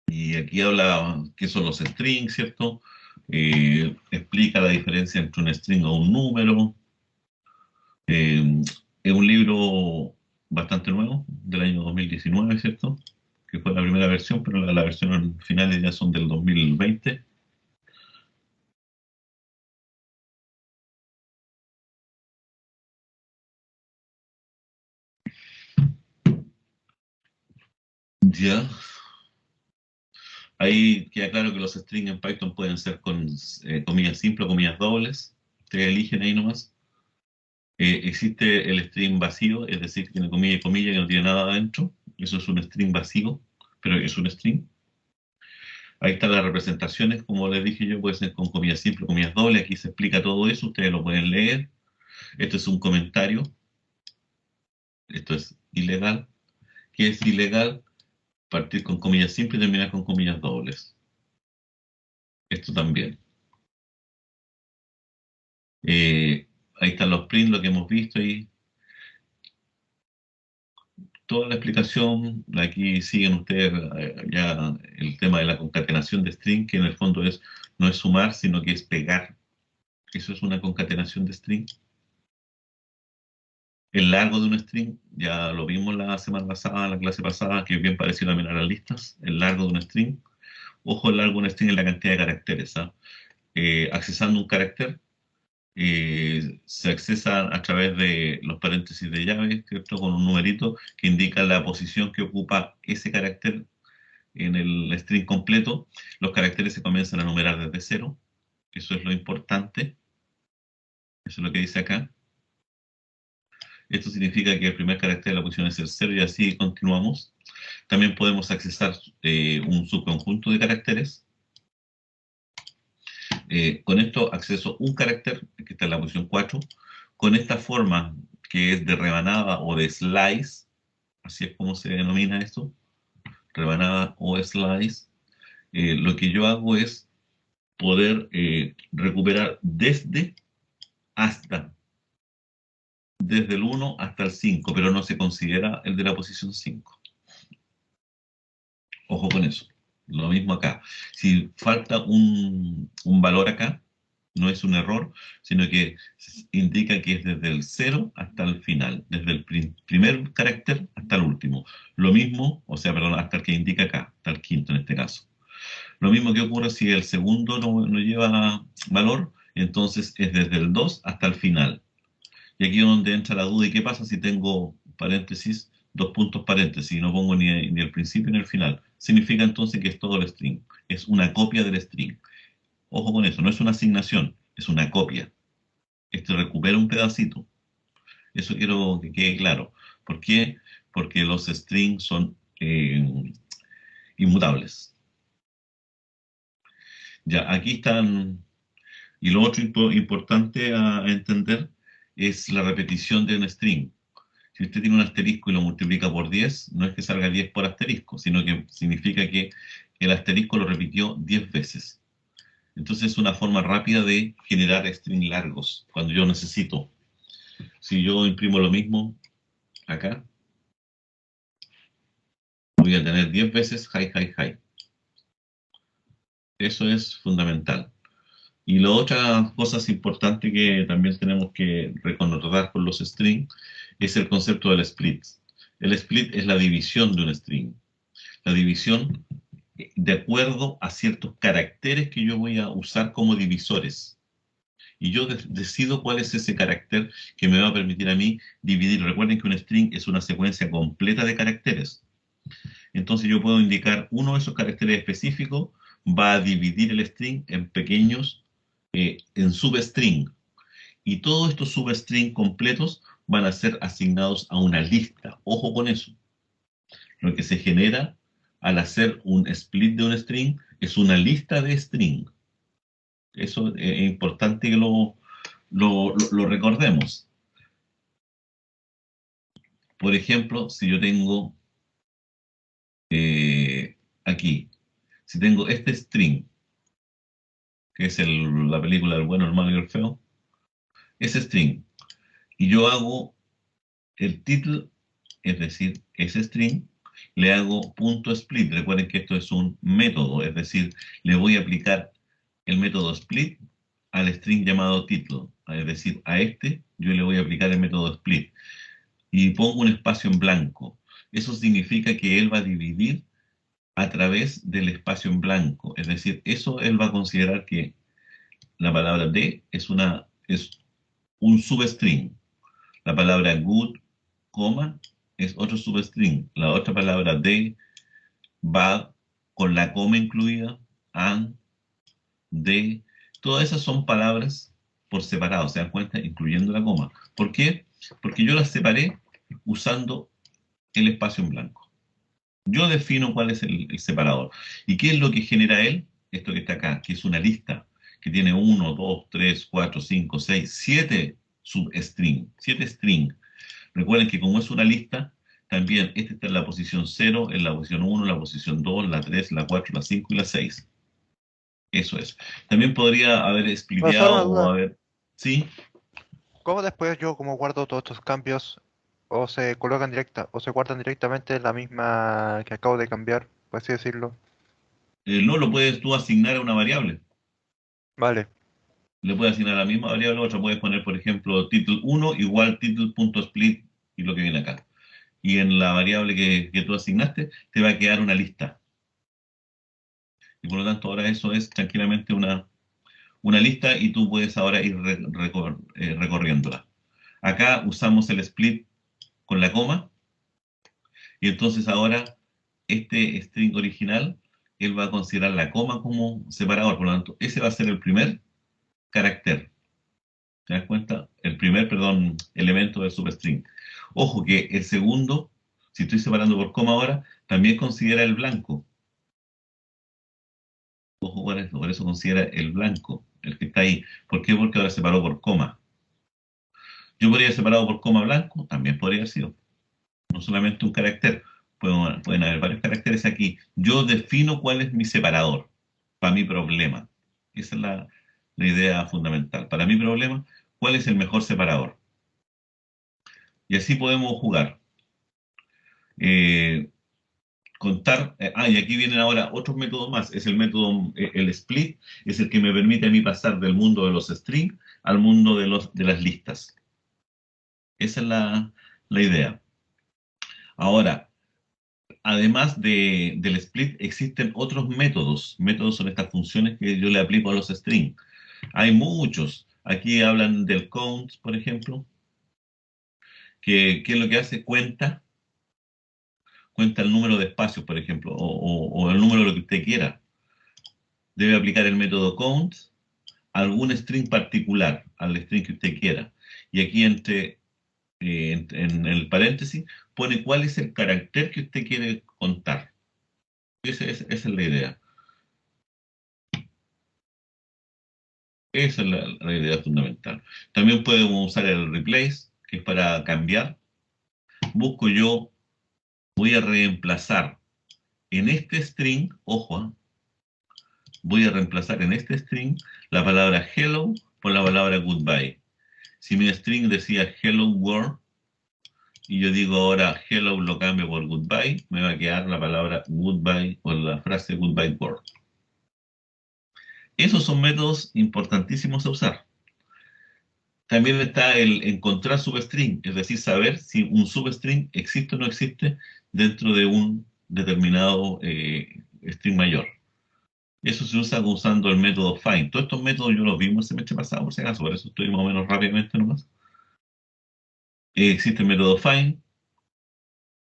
Y aquí habla qué son los strings, ¿cierto? Explica la diferencia entre un string o un número. Es un libro bastante nuevo, del año 2019, ¿cierto? Que fue la primera versión, pero la versión finales ya son del 2020. Ya. Ahí queda claro que los strings en Python pueden ser con comillas simples o comillas dobles. Ustedes eligen ahí nomás. Existe el string vacío, es decir, que tiene comilla y comilla que no tiene nada adentro. Eso es un string vacío, pero es un string. Ahí están las representaciones, como les dije yo, puede ser con comillas simples, comillas dobles. Aquí se explica todo eso, ustedes lo pueden leer. Esto es un comentario. Esto es ilegal. ¿Qué es ilegal? Partir con comillas simples y terminar con comillas dobles. Esto también. Ahí están los prints, lo que hemos visto y toda la explicación. Aquí siguen ustedes ya el tema de la concatenación de string, que en el fondo no es sumar, sino que es pegar. Eso es una concatenación de string. El largo de un string, ya lo vimos la semana pasada, la clase pasada, que es bien parecido también a las listas. El largo de un string. Ojo, el largo de un string es la cantidad de caracteres. ¿Ah? Accesando un carácter, se accesa a través de los paréntesis de llave, ¿cierto? Con un numerito que indica la posición que ocupa ese carácter en el string completo. Los caracteres se comienzan a numerar desde cero. Eso es lo importante. Eso es lo que dice acá. Esto significa que el primer carácter de la posición es el cero y así continuamos. También podemos accesar un subconjunto de caracteres. Con esto acceso un carácter, que está en la posición 4. Con esta forma, que es de rebanada o de slice, así es como se denomina esto, rebanada o slice, lo que yo hago es poder recuperar desde el 1 hasta el 5, pero no se considera el de la posición 5. Ojo con eso. Lo mismo acá. Si falta un valor acá, no es un error, sino que indica que es desde el 0 hasta el final, desde el primer carácter hasta el último. Lo mismo, o sea, perdón, hasta el que indica acá, hasta el quinto en este caso. Lo mismo que ocurre si el segundo no lleva valor, entonces es desde el 2 hasta el final. Y aquí es donde entra la duda, ¿y qué pasa si tengo paréntesis, dos puntos paréntesis, y no pongo ni el principio ni el final? Significa entonces que es todo el string, es una copia del string. Ojo con eso, no es una asignación, es una copia. Este recupera un pedacito. Eso quiero que quede claro. ¿Por qué? Porque los strings son inmutables. Ya, aquí están. Y lo otro importante a entender es la repetición de un string. Si usted tiene un asterisco y lo multiplica por 10, no es que salga 10 por asterisco, sino que significa que el asterisco lo repitió 10 veces. Entonces es una forma rápida de generar strings largos cuando yo necesito. Si yo imprimo lo mismo acá, voy a tener 10 veces hi, hi, hi. Eso es fundamental. Y la otra cosa importante que también tenemos que recordar con los strings es el concepto del split. El split es la división de un string. La división de acuerdo a ciertos caracteres que yo voy a usar como divisores. Y yo decido cuál es ese carácter que me va a permitir a mí dividir. Recuerden que un string es una secuencia completa de caracteres. Entonces yo puedo indicar uno de esos caracteres específicos, va a dividir el string en pequeños, en substring. Y todos estos substring completos van a ser asignados a una lista. Ojo con eso. Lo que se genera al hacer un split de un string es una lista de string. Eso es importante que lo recordemos. Por ejemplo, si yo tengo aquí, si tengo este string, que es la película del bueno, el malo y el feo, ese string, y yo hago el título, es decir, ese string, le hago punto split. Recuerden que esto es un método, es decir, le voy a aplicar el método split al string llamado título, es decir, a este yo le voy a aplicar el método split y pongo un espacio en blanco. Eso significa que él va a dividir a través del espacio en blanco, es decir, eso él va a considerar que la palabra de es un substring. La palabra good, coma, es otro substring. La otra palabra de, bad, con la coma incluida, and, de, todas esas son palabras por separado, ¿se dan cuenta? Incluyendo la coma. ¿Por qué? Porque yo las separé usando el espacio en blanco. Yo defino cuál es el separador. ¿Y qué es lo que genera él? Esto que está acá, que es una lista que tiene 1, 2, 3, 4, 5, 6, 7 substring, 7 string. Recuerden que como es una lista, también este está en la posición 0, en la posición 1, la posición 2, la 3, la 4, la 5 y la 6. Eso es. También podría haber Profesor, spliteado una o duda. haber... ¿Sí? ¿Cómo después yo, como guardo todos estos cambios, o se colocan directa, o se guardan directamente en la misma que acabo de cambiar, por así decirlo? No lo puedes tú asignar a una variable. Vale, Le puedes asignar a la misma variable a otra. Puedes poner, por ejemplo, title1 igual title.split y lo que viene acá. Y en la variable que tú asignaste te va a quedar una lista. Y por lo tanto ahora eso es tranquilamente una lista y tú puedes ahora ir recorriéndola. Acá usamos el split con la coma y entonces ahora este string original, él va a considerar la coma como separador. Por lo tanto, ese va a ser el primer carácter. ¿Te das cuenta? El primer, perdón, elemento del substring. Ojo que el segundo, si estoy separando por coma ahora, también considera el blanco. Ojo por eso considera el blanco, el que está ahí. ¿Por qué? Porque ahora separó por coma. Yo podría haber separado por coma blanco, también podría haber sido. No solamente un carácter, pueden haber varios caracteres aquí. Yo defino cuál es mi separador para mi problema. Esa es la idea fundamental. Para mi problema, ¿cuál es el mejor separador? Y así podemos jugar. Eh, contar, y aquí vienen ahora otros métodos más. Es el método, el split, es el que me permite a mí pasar del mundo de los strings al mundo de las listas. Esa es la idea. Ahora, además del split, existen otros métodos. Métodos son estas funciones que yo le aplico a los strings. Hay muchos. Aquí hablan del count, por ejemplo, que es lo que hace cuenta el número de espacios, por ejemplo, o el número de lo que usted quiera. Debe aplicar el método count a algún string particular, al string que usted quiera. Y aquí en el paréntesis pone cuál es el carácter que usted quiere contar. Esa es la idea. Esa es la idea fundamental. También podemos usar el replace, que es para cambiar. Busco yo, voy a reemplazar en este string, ojo, voy a reemplazar en este string la palabra hello por la palabra goodbye. Si mi string decía hello world y yo digo ahora hello lo cambio por goodbye, me va a quedar la palabra goodbye o la frase goodbye world. Esos son métodos importantísimos a usar. También está el encontrar substring, es decir, saber si un substring existe o no existe dentro de un determinado string mayor. Eso se usa usando el método find. Todos estos métodos yo los vimos el semestre pasado, por si acaso, por eso estoy más o menos rápidamente nomás. Existe el método find.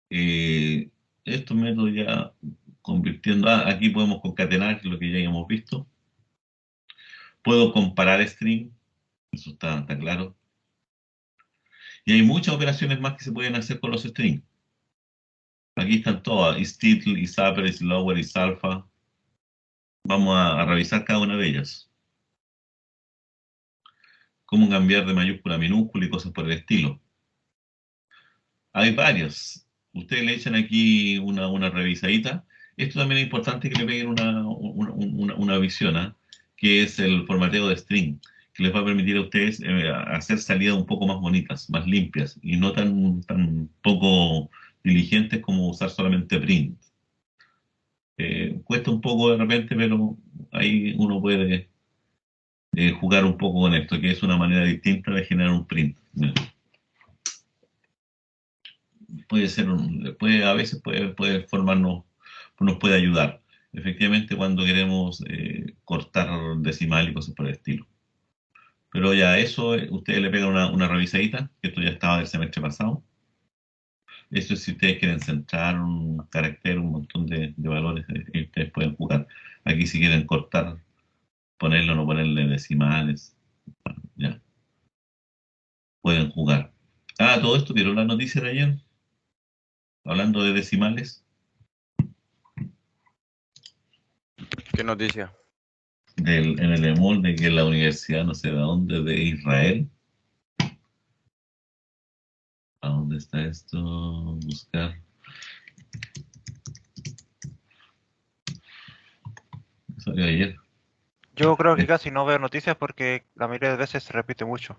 Estos métodos ya convirtiendo, aquí podemos concatenar, que es lo que ya hemos visto. Puedo comparar string, eso está claro. Y hay muchas operaciones más que se pueden hacer con los strings. Aquí están todas, isTitle, isUpper, isLower, isAlpha. Vamos a revisar cada una de ellas. Cómo cambiar de mayúscula a minúscula y cosas por el estilo. Hay varias. Ustedes le echan aquí una revisadita. Esto también es importante que le peguen una visión, ¿eh? Que es el formateo de string, que les va a permitir a ustedes hacer salidas un poco más bonitas, más limpias y no tan poco diligentes como usar solamente print. Cuesta un poco de repente, pero ahí uno puede jugar un poco con esto, que es una manera distinta de generar un print. Puede ser, a veces puede formarnos, nos puede ayudar. Efectivamente, cuando queremos cortar decimal y cosas por el estilo. Pero ya eso, ustedes le pegan una revisadita, que esto ya estaba del semestre pasado. Eso es si ustedes quieren centrar un carácter, un montón de valores, ustedes pueden jugar. Aquí si quieren cortar, ponerlo o no ponerle decimales, ya, pueden jugar. Ah, todo esto, ¿vieron la noticia de ayer? Hablando de decimales, ¿Qué noticia? en el EMOL de que la universidad no sé de dónde, de Israel. ¿A dónde está esto? Buscar. Salió ayer. Yo creo que casi no veo noticias porque la mayoría de veces se repite mucho.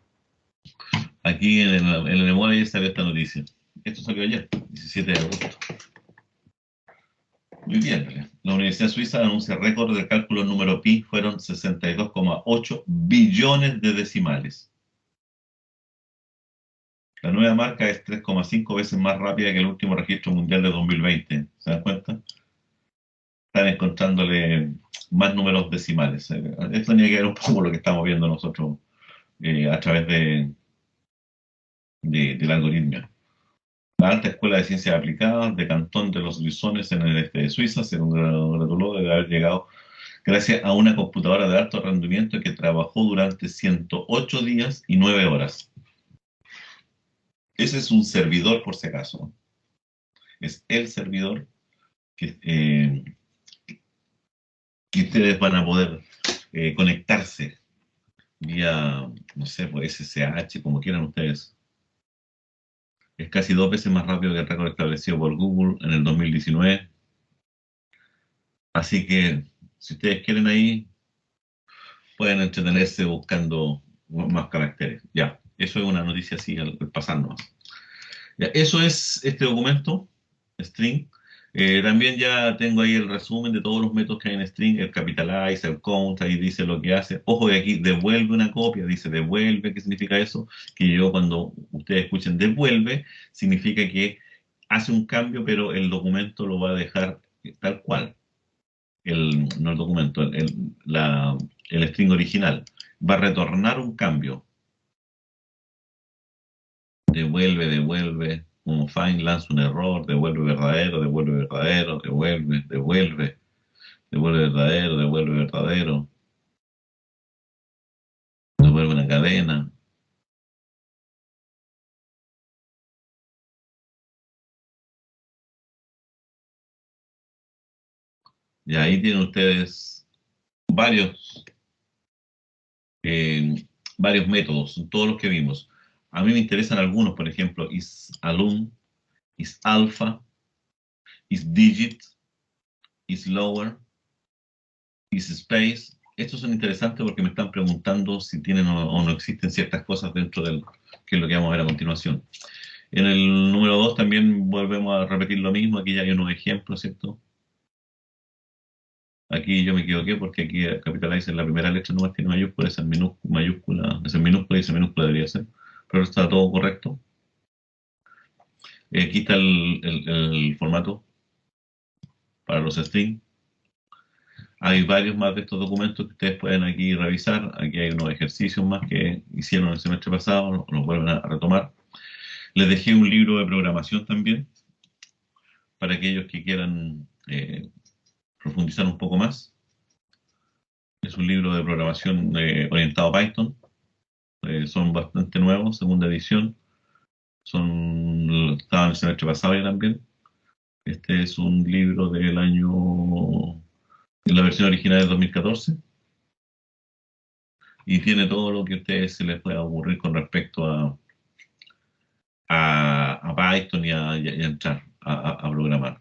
Aquí en el EMOL ayer salió esta noticia. Esto salió ayer, 17 de agosto. Muy bien. La Universidad Suiza anuncia récord de cálculo número pi, fueron 62,8 billones de decimales. La nueva marca es 3,5 veces más rápida que el último registro mundial de 2020. ¿Se dan cuenta? Están encontrándole más números decimales. Esto tiene que ver un poco con lo que estamos viendo nosotros a través del algoritmo. La Alta Escuela de Ciencias Aplicadas de Cantón de los Luisones en el este de Suiza se congratuló de haber llegado gracias a una computadora de alto rendimiento que trabajó durante 108 días y 9 horas. Ese es un servidor, por si acaso. Es el servidor que ustedes van a poder conectarse vía, no sé, por SSH, como quieran ustedes. Es casi 2 veces más rápido que el récord establecido por Google en el 2019. Así que, si ustedes quieren ahí, pueden entretenerse buscando más caracteres. Ya, eso es una noticia así al pasar nomás. Ya, eso es este documento, string. También ya tengo ahí el resumen de todos los métodos que hay en string, el capitalize, el count, ahí dice lo que hace. Ojo de aquí, devuelve una copia, dice devuelve, ¿qué significa eso? Que yo cuando ustedes escuchen devuelve, significa que hace un cambio, pero el documento lo va a dejar tal cual. No el documento, el string original. Va a retornar un cambio. Devuelve, devuelve, como find lanza un error, devuelve verdadero, devuelve verdadero, devuelve, devuelve, devuelve verdadero, devuelve verdadero, devuelve una cadena. Y ahí tienen ustedes varios, eh, varios métodos, son todos los que vimos. A mí me interesan algunos, por ejemplo, isAlum, isAlpha, isDigit, isLower, isSpace. Estos son interesantes porque me están preguntando si tienen o no existen ciertas cosas dentro del que es lo que vamos a ver a continuación. En el número 2 también volvemos a repetir lo mismo, aquí ya hay unos ejemplos, ¿cierto? Aquí yo me equivoqué porque aquí capitaliza en la primera letra, nomás tiene mayúscula, esa es mayúscula, esa es minúscula y esa minúscula debería ser, pero está todo correcto. Aquí está el formato para los strings. Hay varios más de estos documentos que ustedes pueden aquí revisar. Aquí hay unos ejercicios más que hicieron el semestre pasado, los vuelven a retomar. Les dejé un libro de programación también para aquellos que quieran profundizar un poco más. Es un libro de programación orientado a Python. Son bastante nuevos, segunda edición. Estaban el semestre pasado ya también. Este es un libro del año, en la versión original de 2014. Y tiene todo lo que a ustedes se les pueda ocurrir con respecto a Python y a entrar a programar.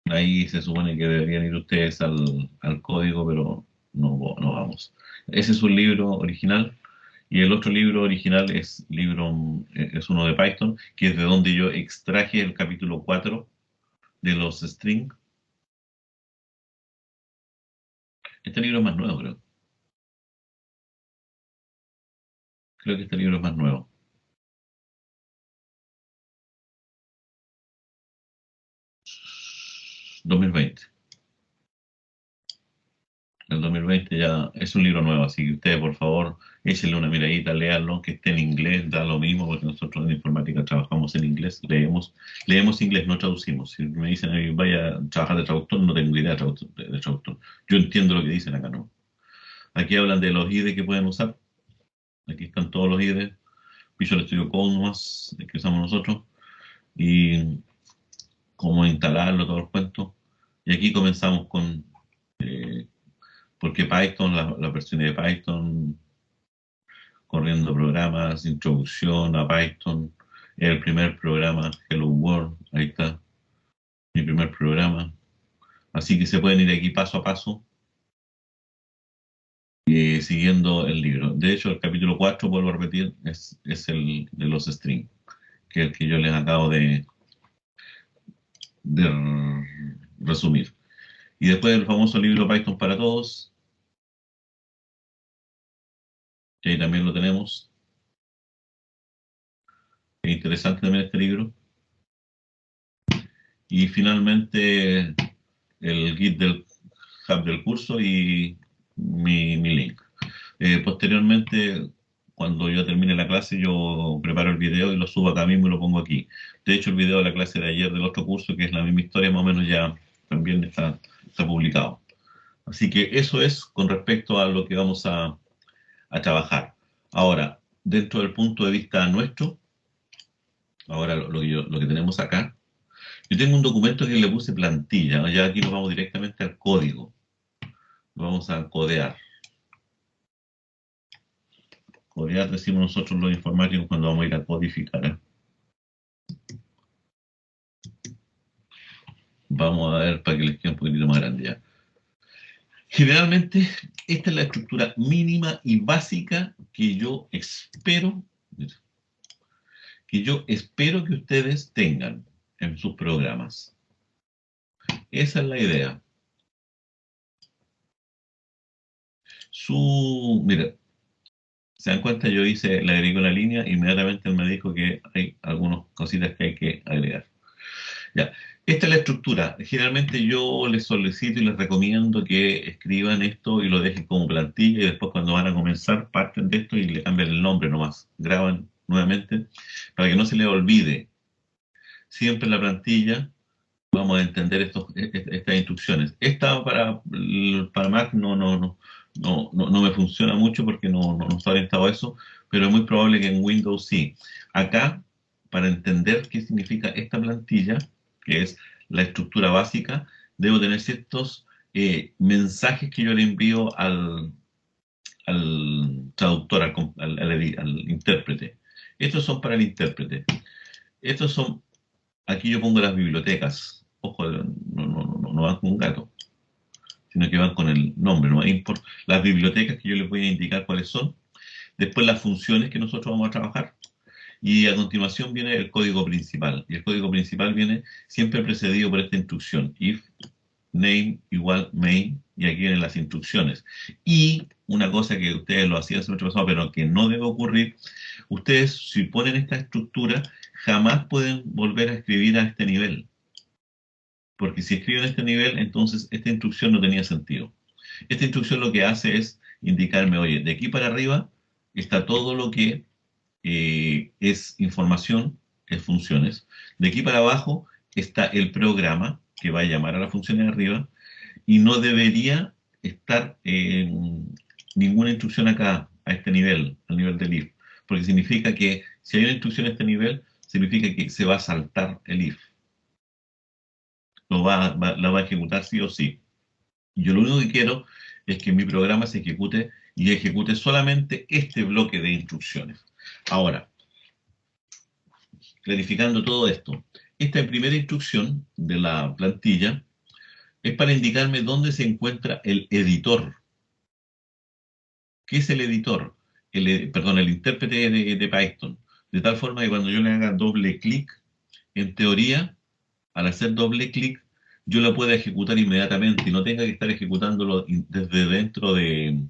Ahí se supone que deberían ir ustedes al código, pero no vamos. Ese es un libro original. Y el otro libro original es uno de Python, que es de donde yo extraje el capítulo 4 de los strings. Este libro es más nuevo, creo. Creo que este libro es más nuevo. 2020. El 2020 ya es un libro nuevo, así que ustedes, por favor, échenle una miradita, léanlo, que esté en inglés, da lo mismo, porque nosotros en informática trabajamos en inglés, leemos inglés, no traducimos. Si me dicen, vaya a trabajar de traductor, no tengo idea de traductor. Yo entiendo lo que dicen acá, ¿no? Aquí hablan de los IDE que pueden usar. Aquí están todos los IDE. Visual Studio Code más, que usamos nosotros. Y cómo instalarlo, todo el cuento. Y aquí comenzamos con porque Python, la versión de Python, corriendo programas, introducción a Python, el primer programa, Hello World, ahí está, mi primer programa. Así que se pueden ir aquí paso a paso, siguiendo el libro. De hecho, el capítulo 4, vuelvo a repetir, es el de los strings, que es el que yo les acabo de resumir. Y después el famoso libro Python para todos, que ahí también lo tenemos. Es interesante también este libro. Y finalmente el Git del hub del curso y mi link. Posteriormente, cuando yo termine la clase, yo preparo el video y lo subo acá mismo y lo pongo aquí. De hecho, el video de la clase de ayer del otro curso, que es la misma historia, más o menos ya también está publicado. Así que eso es con respecto a lo que vamos a trabajar. Ahora, dentro del punto de vista nuestro, ahora lo que tenemos acá, yo tengo un documento que le puse plantilla, ¿no? Ya aquí nos vamos directamente al código. Vamos a codear. Codear decimos nosotros los informáticos cuando vamos a ir a codificar, ¿eh? Vamos a ver para que les quede un poquitito más grande ya. Generalmente, esta es la estructura mínima y básica que yo espero que ustedes tengan en sus programas. Esa es la idea. Mira, se dan cuenta, yo le agregué una línea, inmediatamente él me dijo que hay algunas cositas que hay que agregar. Ya, esta es la estructura. Generalmente yo les solicito y les recomiendo que escriban esto y lo dejen como plantilla y después cuando van a comenzar parten de esto y le cambian el nombre nomás. Graban nuevamente para que no se les olvide. Siempre en la plantilla vamos a entender estas instrucciones. Esta para Mac no me funciona mucho porque no está orientado a eso, pero es muy probable que en Windows sí. Acá, para entender qué significa esta plantilla, que es la estructura básica, debo tener ciertos mensajes que yo le envío al traductor, al intérprete. Estos son para el intérprete. Estos son, aquí yo pongo las bibliotecas. Ojo, no van con un gato, sino que van con el nombre. No import. Las bibliotecas que yo les voy a indicar cuáles son. Después las funciones que nosotros vamos a trabajar. Y a continuación viene el código principal. Y el código principal viene siempre precedido por esta instrucción. If name igual main. Y aquí vienen las instrucciones. Y una cosa que ustedes lo hacían en el pasado, pero que no debe ocurrir. Ustedes, si ponen esta estructura, jamás pueden volver a escribir a este nivel. Porque si escriben a este nivel, entonces esta instrucción no tenía sentido. Esta instrucción lo que hace es indicarme, oye, de aquí para arriba está todo lo que es información, es funciones. De aquí para abajo está el programa que va a llamar a la función de arriba y no debería estar ninguna instrucción acá, a este nivel, al nivel del if. Porque significa que si hay una instrucción a este nivel, significa que se va a saltar el if. La va a ejecutar sí o sí. Yo lo único que quiero es que mi programa se ejecute y ejecute solamente este bloque de instrucciones. Ahora, clarificando todo esto, esta primera instrucción de la plantilla es para indicarme dónde se encuentra el editor. ¿Qué es el editor? El intérprete de Python. De tal forma que cuando yo le haga doble clic, en teoría, al hacer doble clic, yo lo pueda ejecutar inmediatamente y no tenga que estar ejecutándolo desde dentro del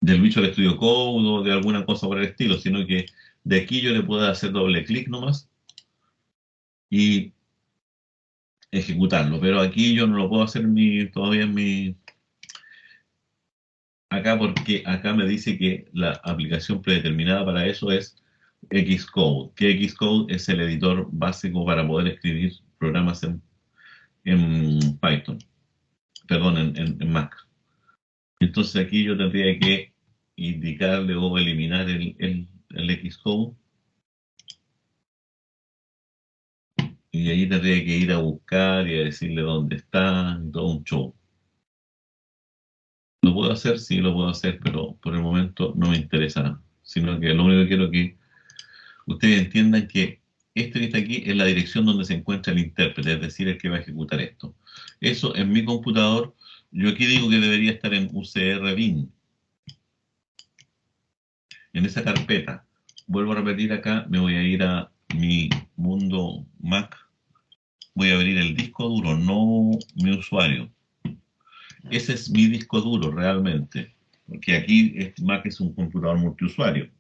Visual Studio Code o de alguna cosa por el estilo, sino que de aquí yo le puedo hacer doble clic nomás y ejecutarlo, pero aquí yo no lo puedo hacer todavía en mi... Acá porque acá me dice que la aplicación predeterminada para eso es Xcode, que Xcode es el editor básico para poder escribir programas en Python, perdón, en Mac. Entonces aquí yo tendría que indicarle o eliminar el Xcode y ahí tendría que ir a buscar y a decirle dónde está y todo un show. ¿Lo puedo hacer? Sí, lo puedo hacer, pero por el momento no me interesa, sino que lo único que quiero que ustedes entiendan que esto que está aquí es la dirección donde se encuentra el intérprete, es decir, el que va a ejecutar esto. Eso en mi computador, yo aquí digo que debería estar en UCR bin, en esa carpeta. Vuelvo a repetir acá, me voy a ir a mi mundo Mac, voy a abrir el disco duro, no mi usuario. Ese es mi disco duro realmente, porque aquí Mac es un computador multiusuario,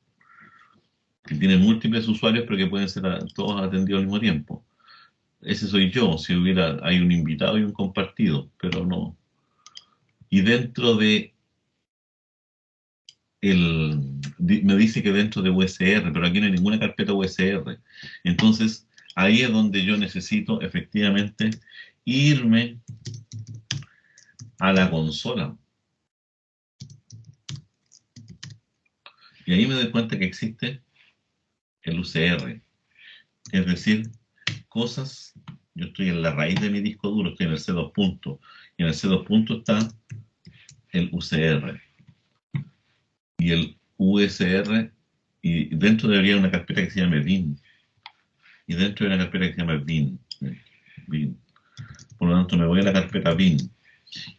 que tiene múltiples usuarios, pero que pueden ser todos atendidos al mismo tiempo. Ese soy yo, si hay un invitado y un compartido, pero no. Y dentro de me dice que dentro de USR, pero aquí no hay ninguna carpeta USR. Entonces, ahí es donde yo necesito efectivamente irme a la consola. Y ahí me doy cuenta que existe el UCR. Es decir, cosas, yo estoy en la raíz de mi disco duro, estoy en el C2 punto, y en el C2 punto está el UCR. Y el USR, y dentro debería haber una carpeta que se llame bin. Y dentro de una carpeta que se llama bin. Por lo tanto, me voy a la carpeta bin.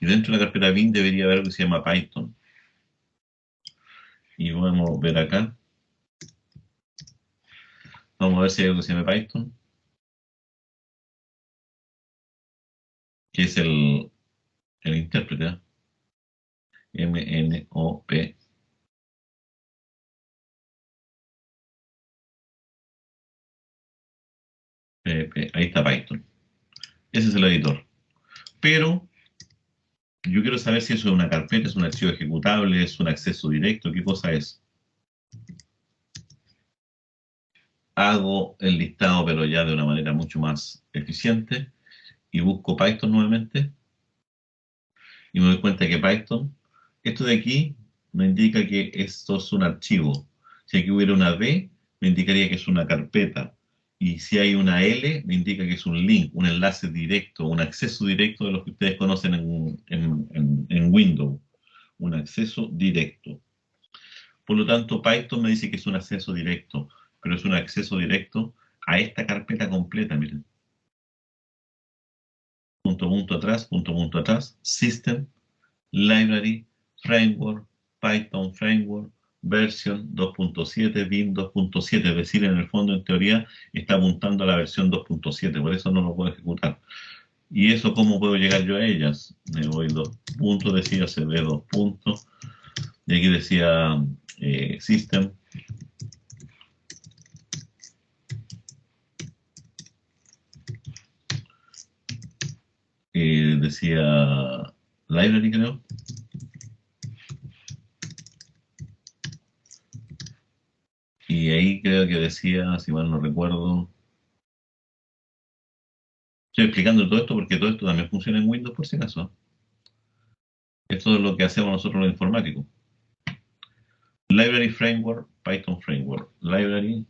Y dentro de la carpeta bin debería haber algo que se llama Python. Y vamos a ver acá. Vamos a ver si hay algo que se llama Python. Que es el intérprete. MNOP. Ahí está Python. Ese es el editor. Pero yo quiero saber si eso es una carpeta, es un archivo ejecutable, es un acceso directo, qué cosa es. Hago el listado, pero ya de una manera mucho más eficiente, y busco Python nuevamente, y me doy cuenta que Python, esto de aquí me indica que esto es un archivo. Si aquí hubiera una D, me indicaría que es una carpeta. Y si hay una L, me indica que es un link, un enlace directo, un acceso directo de los que ustedes conocen en Windows. Un acceso directo. Por lo tanto, Python me dice que es un acceso directo, pero es un acceso directo a esta carpeta completa, miren. Punto atrás, System, Library, Framework, Python Framework, versión 2.7, bin 2.7, es decir, en el fondo, en teoría, está apuntando a la versión 2.7, por eso no lo puedo ejecutar. ¿Y eso cómo puedo llegar yo a ellas? Me voy 2 puntos, decía cd 2 puntos, y aquí decía System, decía Library, creo. Y ahí creo que decía, si mal no recuerdo, estoy explicando todo esto porque todo esto también funciona en Windows por si acaso. Esto es lo que hacemos nosotros los informáticos. Library Framework, Python Framework. Library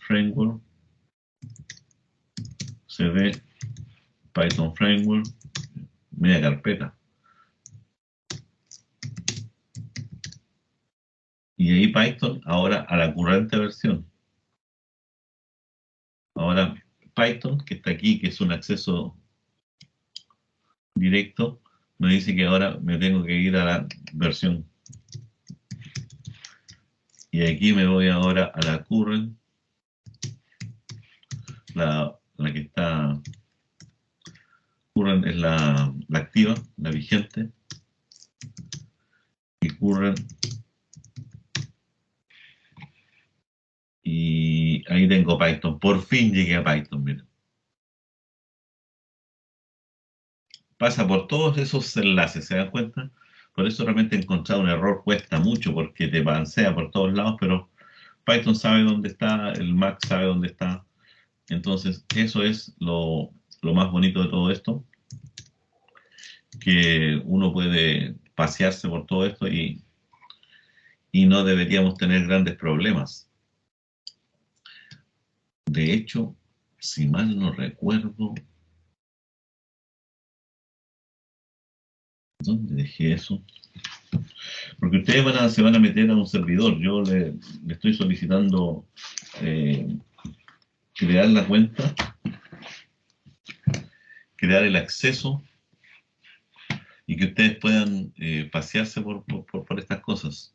Framework, CD, Python Framework, media carpeta. Y ahí Python ahora a la currente versión. Ahora Python, que está aquí, que es un acceso directo, me dice que ahora me tengo que ir a la versión. Y aquí me voy ahora a la current, la que está current es la activa, la vigente. Y current. Y ahí tengo Python. Por fin llegué a Python, miren. pasa por todos esos enlaces, ¿se dan cuenta? Por eso realmente encontrar un error cuesta mucho, porque te balancea por todos lados, pero Python sabe dónde está, el Mac sabe dónde está. Entonces, eso es lo más bonito de todo esto, que uno puede pasearse por todo esto y no deberíamos tener grandes problemas. De hecho, si mal no recuerdo, ¿dónde dejé eso? Porque ustedes se van a meter a un servidor. Yo le estoy solicitando crear la cuenta, crear el acceso y que ustedes puedan pasearse por estas cosas.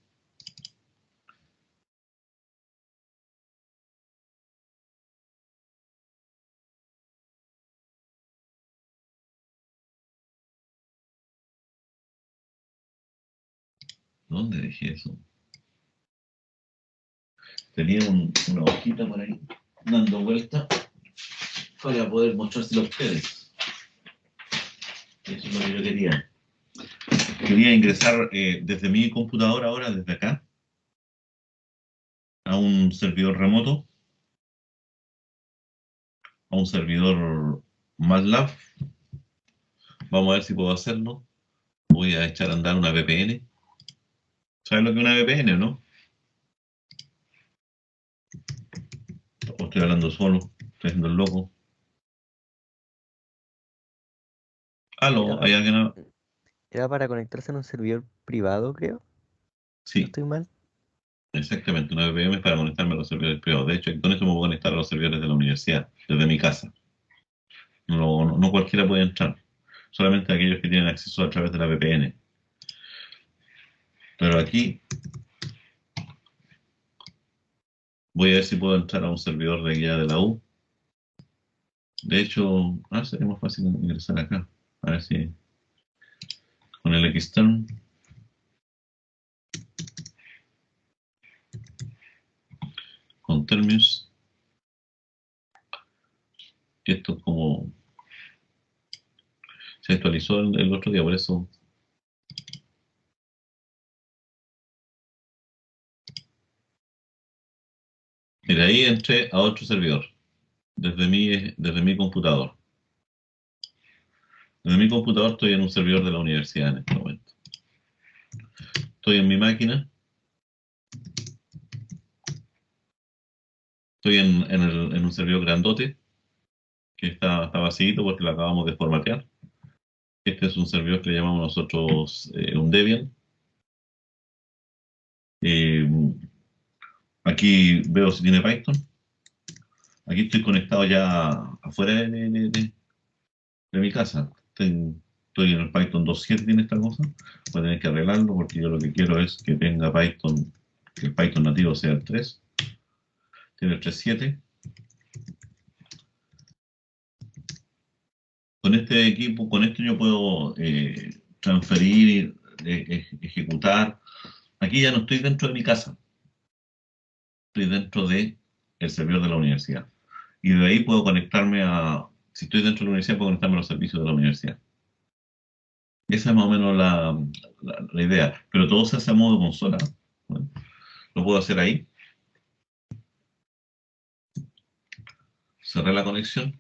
¿Dónde dejé eso? Tenía una hojita por ahí dando vuelta para poder mostrárselo a ustedes. Eso es lo que yo quería. Quería ingresar desde mi computadora ahora, desde acá, a un servidor remoto, a un servidor MATLAB. Vamos a ver si puedo hacerlo. Voy a echar a andar una VPN. ¿Sabes lo que es una VPN o no? O estoy hablando solo, estoy haciendo el loco. ¿Aló? ¿Hay alguien? Era para conectarse en un servidor privado, creo. ¿No Sí, estoy mal? exactamente. Una VPN es para conectarme a los servidores privados. De hecho, con esto me puedo conectar a los servidores de la universidad, desde mi casa. No cualquiera puede entrar. Solamente aquellos que tienen acceso a través de la VPN. Pero aquí voy a ver si puedo entrar a un servidor de guía de la U. De hecho, sería más fácil ingresar acá. A ver si con el Xterm. Con Termius. Esto es como se actualizó el otro día, por eso. Mira, ahí entré a otro servidor, desde mi computador. Desde mi computador estoy en un servidor de la universidad en este momento. Estoy en mi máquina. Estoy en un servidor grandote, que está vacío porque lo acabamos de formatear. Este es un servidor que le llamamos nosotros un Debian. Eh, Aquí veo si tiene Python. Aquí estoy conectado ya afuera de mi casa. Estoy en el Python 2.7, tiene esta cosa. Voy a tener que arreglarlo porque yo lo que quiero es que tenga Python, que el Python nativo sea el 3. Tiene el 3.7. Con este equipo, con esto yo puedo transferir, ejecutar. Aquí ya no estoy dentro de mi casa. Estoy dentro del servidor de la universidad. Y de ahí puedo conectarme si estoy dentro de la universidad, puedo conectarme a los servicios de la universidad. Esa es más o menos la idea. Pero todo se hace a modo consola. Bueno, lo puedo hacer ahí. Cerré la conexión.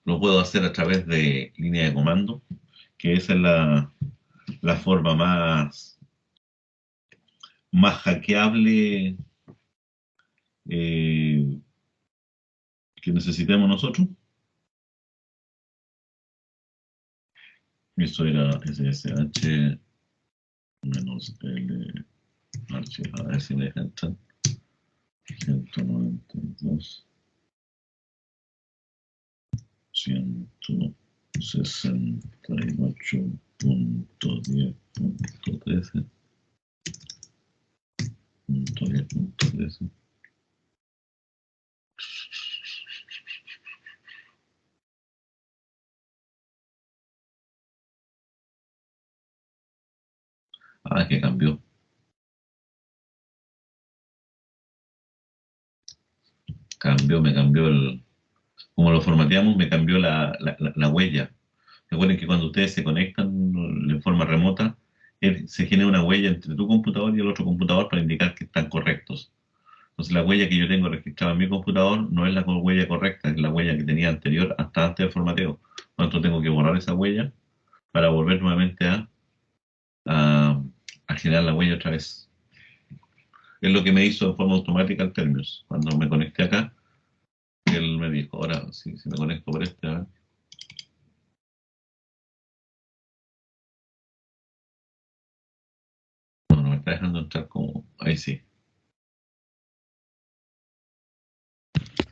Lo puedo hacer a través de línea de comando, que esa es la forma más hackeable que necesitemos nosotros. Eso era SSH menos L archivo. A ver si me deja entrar. 192 168.10.13 .10.13. Que cambió. Me cambió como lo formateamos, me cambió la huella. Recuerden que cuando ustedes se conectan en forma remota, se genera una huella entre tu computador y el otro computador para indicar que están correctos. Entonces la huella que yo tengo registrada en mi computador no es la huella correcta, es la huella que tenía anterior hasta antes del formateo. Por lo tanto, tengo que borrar esa huella para volver nuevamente a, a generar la huella otra vez. Es lo que me hizo de forma automática el Termius. Cuando me conecté acá, él me dijo, ahora si me conecto por este, a ver. No me está dejando entrar como... Ahí sí.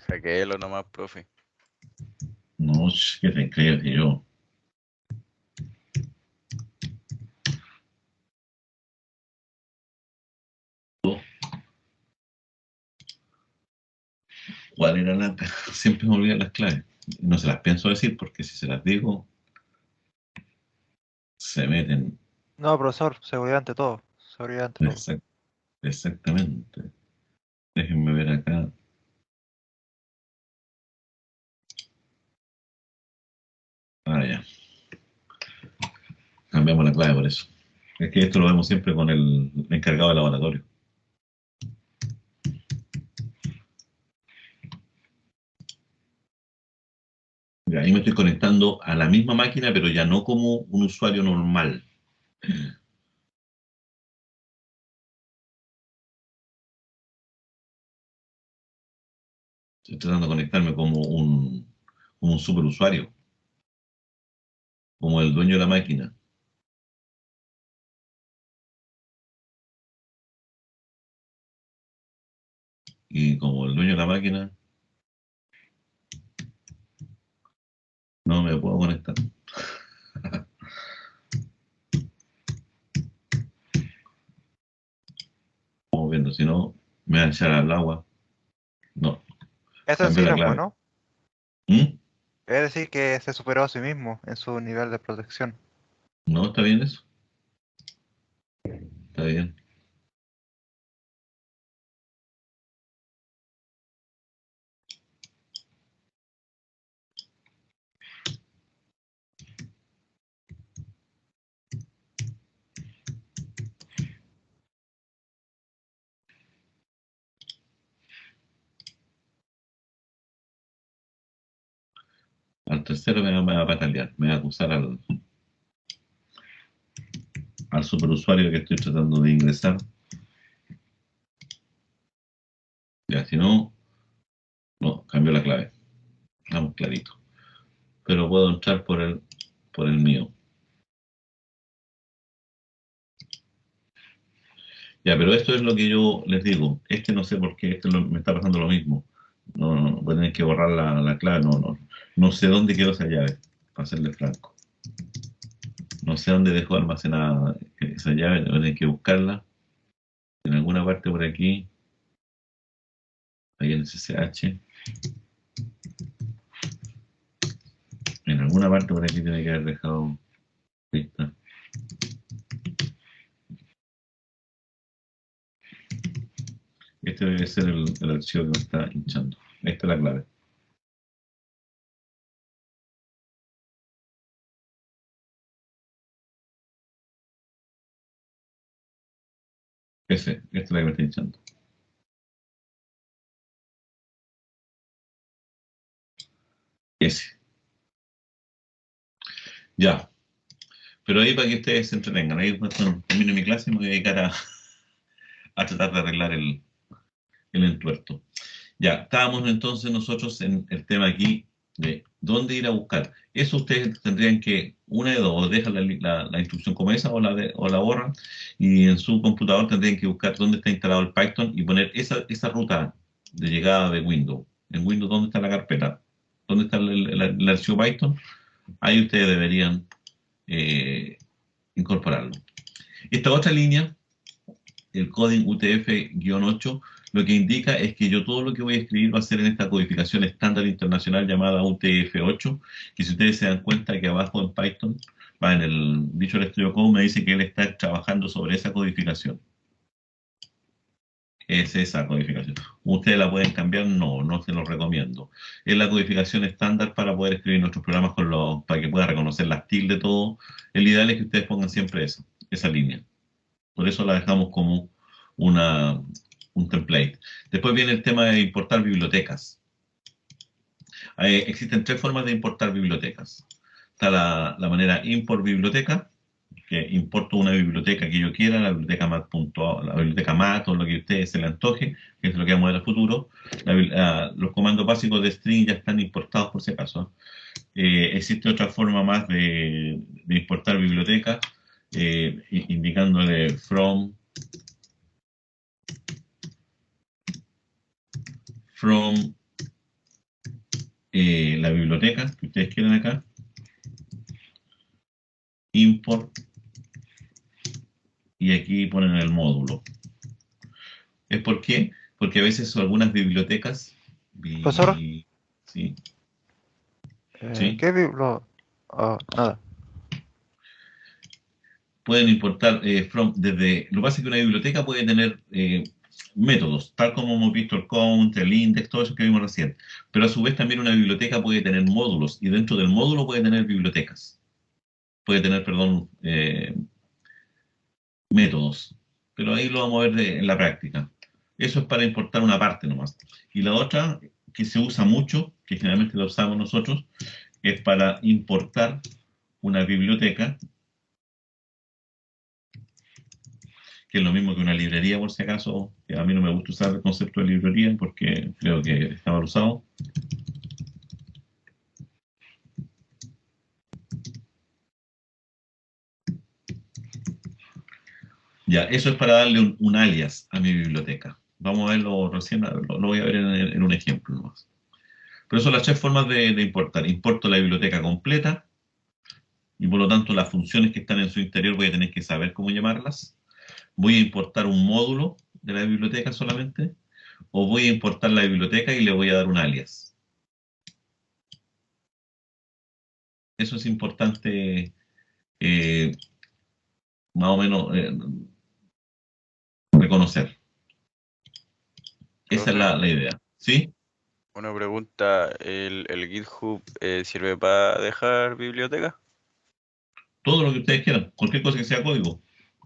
Saquélo nomás, profe. No, que te crees que yo. ¿Cuál era la? Siempre me olvidan las claves. No se las pienso decir porque si se las digo, se meten. No, profesor, seguridad ante todo. Seguridad ante todo. Exactamente. Déjenme ver acá. Ah, ya. Cambiamos la clave por eso. Es que esto lo vemos siempre con el encargado del laboratorio. Ya, ahí me estoy conectando a la misma máquina, pero ya no como un usuario normal. Estoy tratando de conectarme como un superusuario, como el dueño de la máquina. Y como el dueño de la máquina, no me puedo conectar. Vamos viendo, si no, me va a echar al agua. No, Eso cambié sí la no es clave. bueno. ¿Mm? Es decir, que se superó a sí mismo en su nivel de protección. ¿No está bien eso? Está bien. Al tercero me va a patalear, me va a acusar al superusuario que estoy tratando de ingresar. Ya, si no, no, cambio la clave. Vamos clarito. Pero puedo entrar por el mío. Ya, pero esto es lo que yo les digo. No sé por qué, me está pasando lo mismo. No, no, voy a tener que borrar la clave. No, no. No sé dónde quedó esa llave, para serle franco. No sé dónde dejó almacenada esa llave, voy a tener que buscarla. En alguna parte por aquí, ahí en el SSH. En alguna parte por aquí tiene que haber dejado. Ahí está. Este debe ser el archivo que me está hinchando. Esta es la clave. Esta es la que me está hinchando. Ese. Ya. Pero ahí para que ustedes se entretengan. Ahí cuando termine mi clase me voy a dedicar a tratar de arreglar el entuerto. Ya, estábamos entonces nosotros en el tema aquí de dónde ir a buscar. Eso ustedes tendrían que, una de dos, o dejan la instrucción como esa o la borran, y en su computador tendrían que buscar dónde está instalado el Python y poner esa ruta de llegada de Windows. En Windows, ¿dónde está la carpeta? ¿Dónde está el archivo Python? Ahí ustedes deberían eh, incorporarlo. Esta otra línea, el coding UTF-8, lo que indica es que yo todo lo que voy a escribir va a ser en esta codificación estándar internacional llamada UTF-8, que si ustedes se dan cuenta que abajo en Python, va en el Visual Studio Code, me dice que él está trabajando sobre esa codificación. Es esa codificación. ¿Ustedes la pueden cambiar? No, no se lo recomiendo. Es la codificación estándar para poder escribir nuestros programas para que pueda reconocer las tildes, todo. El ideal es que ustedes pongan siempre esa línea. Por eso la dejamos como un template. Después viene el tema de importar bibliotecas. Existen tres formas de importar bibliotecas. Está la manera import biblioteca, que importo una biblioteca que yo quiera, la biblioteca mat o lo que a ustedes se le antoje, que es lo que vamos a ver al futuro. Los comandos básicos de string ya están importados por si acaso. Existe otra forma más de importar bibliotecas, indicándole from la biblioteca que ustedes quieren acá, import, y aquí ponen el módulo. ¿Es por qué? Porque a veces algunas bibliotecas... ¿Profesor? Sí. ¿Qué nada. Pueden importar desde... Lo que pasa es que una biblioteca puede tener métodos, tal como hemos visto el count, el index, todo eso que vimos recién. Pero a su vez también una biblioteca puede tener módulos, y dentro del módulo puede tener bibliotecas. Puede tener, perdón, métodos. Pero ahí lo vamos a ver en la práctica. Eso es para importar una parte nomás. Y la otra, que se usa mucho, que generalmente la usamos nosotros, es para importar una biblioteca, que es lo mismo que una librería, por si acaso, que a mí no me gusta usar el concepto de librería porque creo que está mal usado. Ya, eso es para darle un alias a mi biblioteca. Vamos a verlo recién, lo voy a ver en un ejemplo nomás. Pero son las tres formas de importar. Importo la biblioteca completa, y por lo tanto las funciones que están en su interior voy a tener que saber cómo llamarlas. Voy a importar un módulo de la biblioteca solamente, o voy a importar la biblioteca y le voy a dar un alias. Eso es importante, más o menos, reconocer. Esa es Profe, la idea. ¿Sí? una pregunta, ¿el GitHub sirve para dejar biblioteca? Todo lo que ustedes quieran, cualquier cosa que sea código.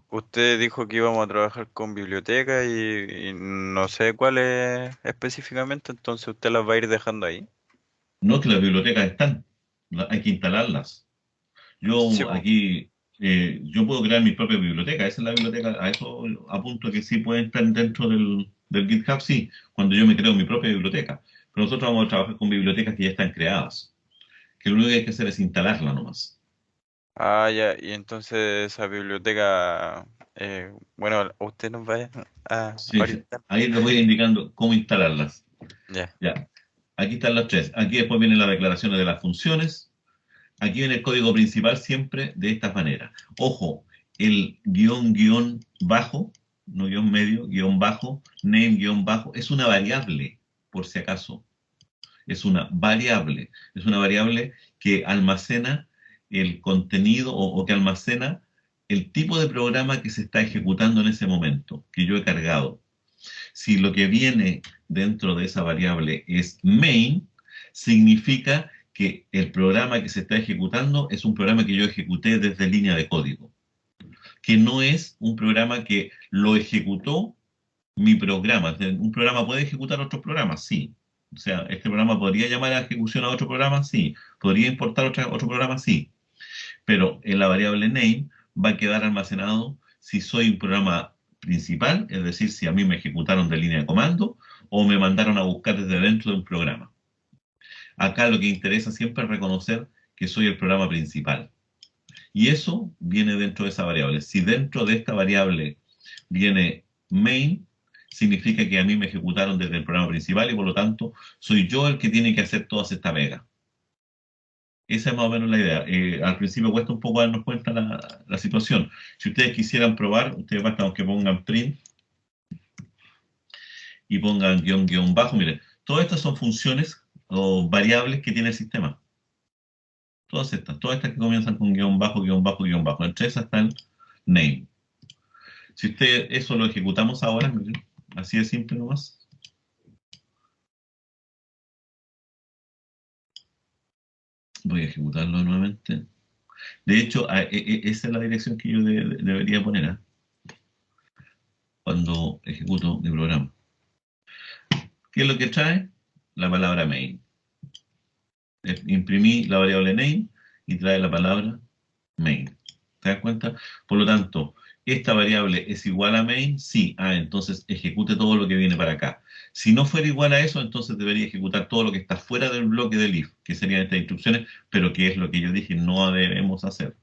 Usted dijo que íbamos a trabajar con biblioteca y no sé cuáles específicamente, entonces usted las va a ir dejando ahí. No, que las bibliotecas están, hay que instalarlas. Sí, Yo po. aquí, yo puedo crear mi propia biblioteca. Esa es la biblioteca, a eso apunto que sí puede estar dentro del GitHub, sí, cuando yo me creo mi propia biblioteca. Pero nosotros vamos a trabajar con bibliotecas que ya están creadas, que lo único que hay que hacer es instalarla nomás. Ah, ya, y entonces esa biblioteca, bueno, usted nos va a Sí, orientar. ahí les voy indicando cómo instalarlas. Ya, Ya, aquí están las tres. Aquí después vienen las declaraciones de las funciones. Aquí viene el código principal siempre de esta manera. Ojo, el guión bajo, no guión medio, guión bajo, name guión bajo, es una variable, por si acaso. Es una variable. Es una variable que almacena el contenido o que almacena el tipo de programa que se está ejecutando en ese momento, que yo he cargado. Si lo que viene dentro de esa variable es main, significa que el programa que se está ejecutando es un programa que yo ejecuté desde línea de código, que no es un programa que lo ejecutó mi programa. Un programa puede ejecutar otros programas, sí. O sea, este programa podría llamar a ejecución a otro programa, sí. Podría importar otro programa, sí. Pero en la variable name va a quedar almacenado si soy un programa principal, es decir, si a mí me ejecutaron de línea de comando o me mandaron a buscar desde dentro de un programa. Acá lo que interesa siempre es reconocer que soy el programa principal. Y eso viene dentro de esa variable. Si dentro de esta variable viene main, significa que a mí me ejecutaron desde el programa principal y por lo tanto soy yo el que tiene que hacer todas estas vegas. Esa es más o menos la idea. Al principio cuesta un poco darnos cuenta la situación. Si ustedes quisieran probar, ustedes basta que pongan print y pongan guión bajo. Miren, todas estas son funciones o variables que tiene el sistema. Todas estas que comienzan con guión bajo, guión bajo, guión bajo. Entre esas están name. Si usted eso lo ejecutamos ahora, miren, Así de simple nomás. Voy a ejecutarlo nuevamente. De hecho, esa es la dirección que yo debería poner, ¿eh? Cuando ejecuto mi programa. ¿Qué es lo que trae? La palabra main. Imprimí la variable name y trae la palabra main. ¿Te das cuenta? Por lo tanto, ¿esta variable es igual a main? Sí. Ah, entonces ejecute todo lo que viene para acá. Si no fuera igual a eso, entonces debería ejecutar todo lo que está fuera del bloque del if, que serían estas instrucciones, pero que es lo que yo dije no debemos hacer,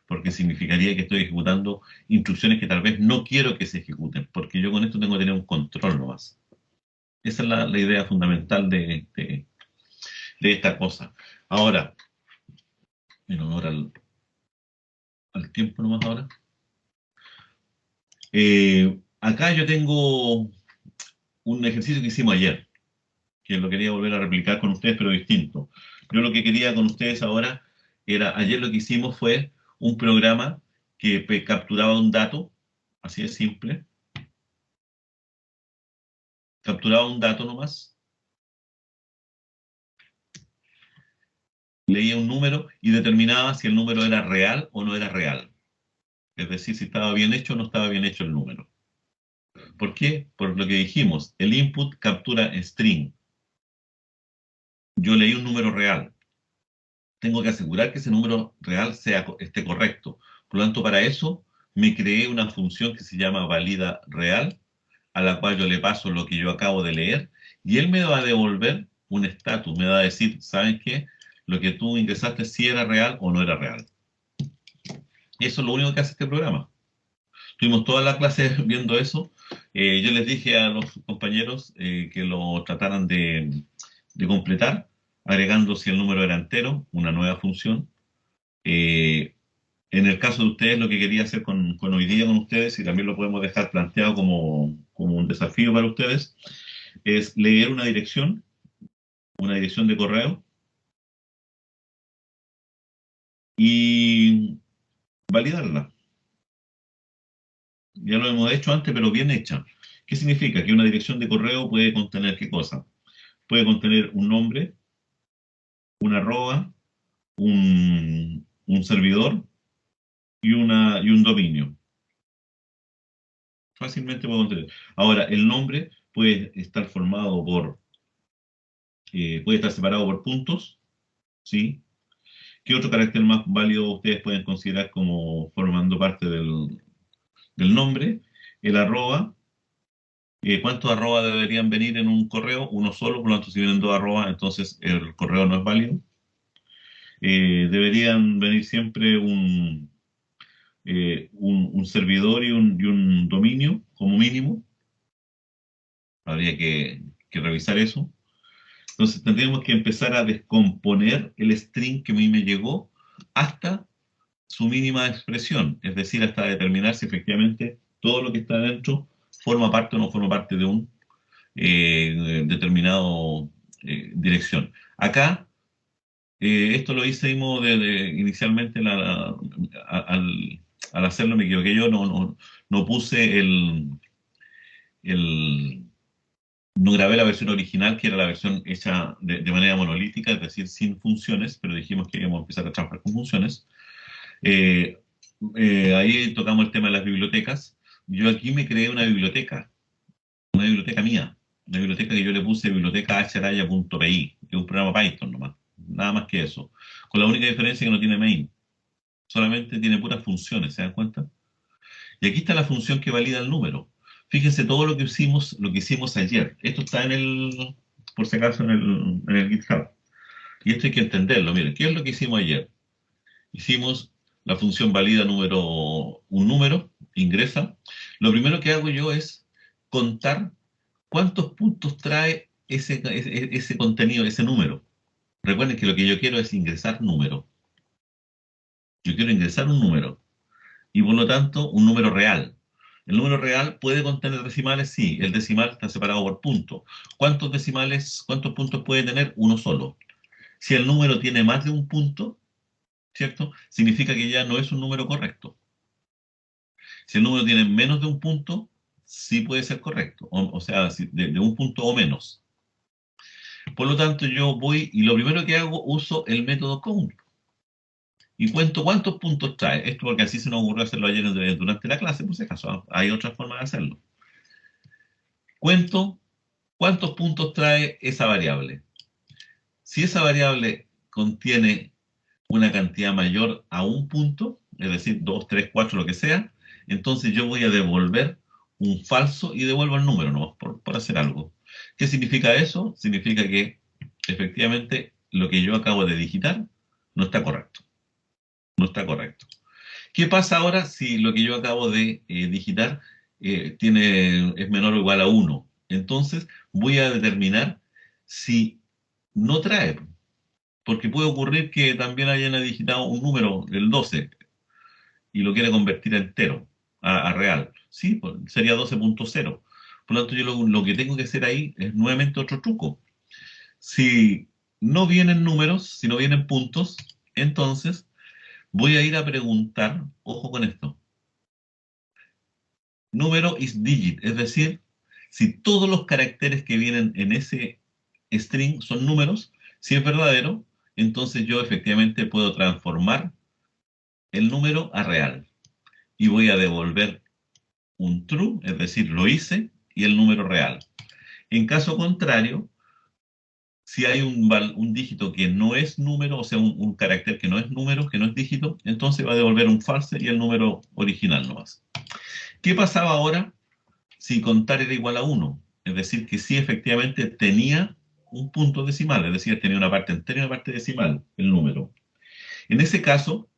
porque significaría que estoy ejecutando instrucciones que tal vez no quiero que se ejecuten, porque yo con esto tengo que tener un control nomás. Esa es la idea fundamental de esta cosa. Ahora, en honor al tiempo nomás ahora. Acá yo tengo un ejercicio que hicimos ayer, que lo quería volver a replicar con ustedes, pero distinto. Yo lo que quería con ustedes ahora era, ayer lo que hicimos fue un programa que capturaba un dato, así de simple, capturaba un dato nomás, leía un número y determinaba si el número era real o no era real. Es decir, si estaba bien hecho o no estaba bien hecho el número. ¿Por qué? Por lo que dijimos, el input captura string. Yo leí un número real. Tengo que asegurar que ese número real esté correcto. Por lo tanto, para eso me creé una función que se llama valida real, a la cual yo le paso lo que yo acabo de leer, y él me va a devolver un estatus, me va a decir, ¿sabes qué? Lo que tú ingresaste si era real o no era real. Eso es lo único que hace este programa. Tuvimos toda la clase viendo eso. Yo les dije a los compañeros que lo trataran de completar, agregando si el número era entero, una nueva función. En el caso de ustedes, lo que quería hacer con hoy día con ustedes, y también lo podemos dejar planteado como un desafío para ustedes, es leer una dirección de correo, y validarla. Ya lo hemos hecho antes, pero bien hecha. ¿Qué significa? Que una dirección de correo puede contener ¿qué cosa? Puede contener un nombre, una arroba, un servidor y un dominio. Fácilmente puedo contener. Ahora, el nombre puede estar formado puede estar separado por puntos, ¿sí? ¿Qué otro carácter más válido ustedes pueden considerar como formando parte del nombre? El arroba. ¿Cuántos arroba deberían venir en un correo? Uno solo, por lo tanto, si vienen dos arroba, entonces el correo no es válido. Deberían venir siempre un servidor y un dominio como mínimo. Habría que revisar eso. Entonces tendríamos que empezar a descomponer el string que a mí me llegó hasta su mínima expresión, es decir, hasta determinar si efectivamente todo lo que está dentro forma parte o no forma parte de un determinado dirección. Acá, esto lo hicimos inicialmente al hacerlo, me equivoqué yo, no puse el no grabé la versión original, que era la versión hecha de manera monolítica, es decir, sin funciones, pero dijimos que íbamos a empezar a trabajar con funciones. Eh, ahí tocamos el tema de las bibliotecas. Yo aquí me creé una biblioteca mía, una biblioteca que yo le puse biblioteca hraya.py, que es un programa Python nomás, nada más que eso. Con la única diferencia que no tiene main, solamente tiene puras funciones, ¿se dan cuenta? Y aquí está la función que valida el número. Fíjense todo lo que hicimos ayer. Esto está por si acaso, en el GitHub. Y esto hay que entenderlo. Miren, ¿qué es lo que hicimos ayer? Hicimos la función valida un número, ingresa. Lo primero que hago yo es contar cuántos puntos trae ese contenido, ese número. Recuerden que lo que yo quiero es ingresar número. Yo quiero ingresar un número. Y por lo tanto, un número real. El número real puede contener decimales, sí. El decimal está separado por puntos. ¿Cuántos decimales, cuántos puntos puede tener? Uno solo. Si el número tiene más de un punto, ¿cierto? Significa que ya no es un número correcto. Si el número tiene menos de un punto, sí puede ser correcto, o sea, de un punto o menos. Por lo tanto, yo voy y lo primero que hago, uso el método count. Y cuento cuántos puntos trae. Esto porque así se nos ocurrió hacerlo ayer durante la clase, por si acaso. Hay otra forma de hacerlo. Cuento cuántos puntos trae esa variable. Si esa variable contiene una cantidad mayor a un punto, es decir, 2, 3, 4, lo que sea, entonces yo voy a devolver un falso y devuelvo el número, ¿no? Por hacer algo. ¿Qué significa eso? Significa que efectivamente lo que yo acabo de digitar no está correcto. No está correcto. ¿Qué pasa ahora si lo que yo acabo de digitar es menor o igual a 1? Entonces voy a determinar si no trae, porque puede ocurrir que también hayan digitado un número, el 12, y lo quiere convertir a entero, a real. Sí, pues, sería 12.0. Por lo tanto, yo lo que tengo que hacer ahí es nuevamente otro truco. Si no vienen números, si no vienen puntos, entonces voy a ir a preguntar, ojo con esto, número is digit, es decir, si todos los caracteres que vienen en ese string son números, si es verdadero, entonces yo efectivamente puedo transformar el número a real y voy a devolver un true, es decir, lo hice, y el número real. En caso contrario, si hay un dígito que no es número, o sea, un carácter que no es número, que no es dígito, entonces va a devolver un false y el número original nomás. ¿Qué pasaba ahora si contar era igual a 1? Es decir, que sí efectivamente tenía un punto decimal, es decir, tenía una parte entera y una parte decimal, el número. En ese caso,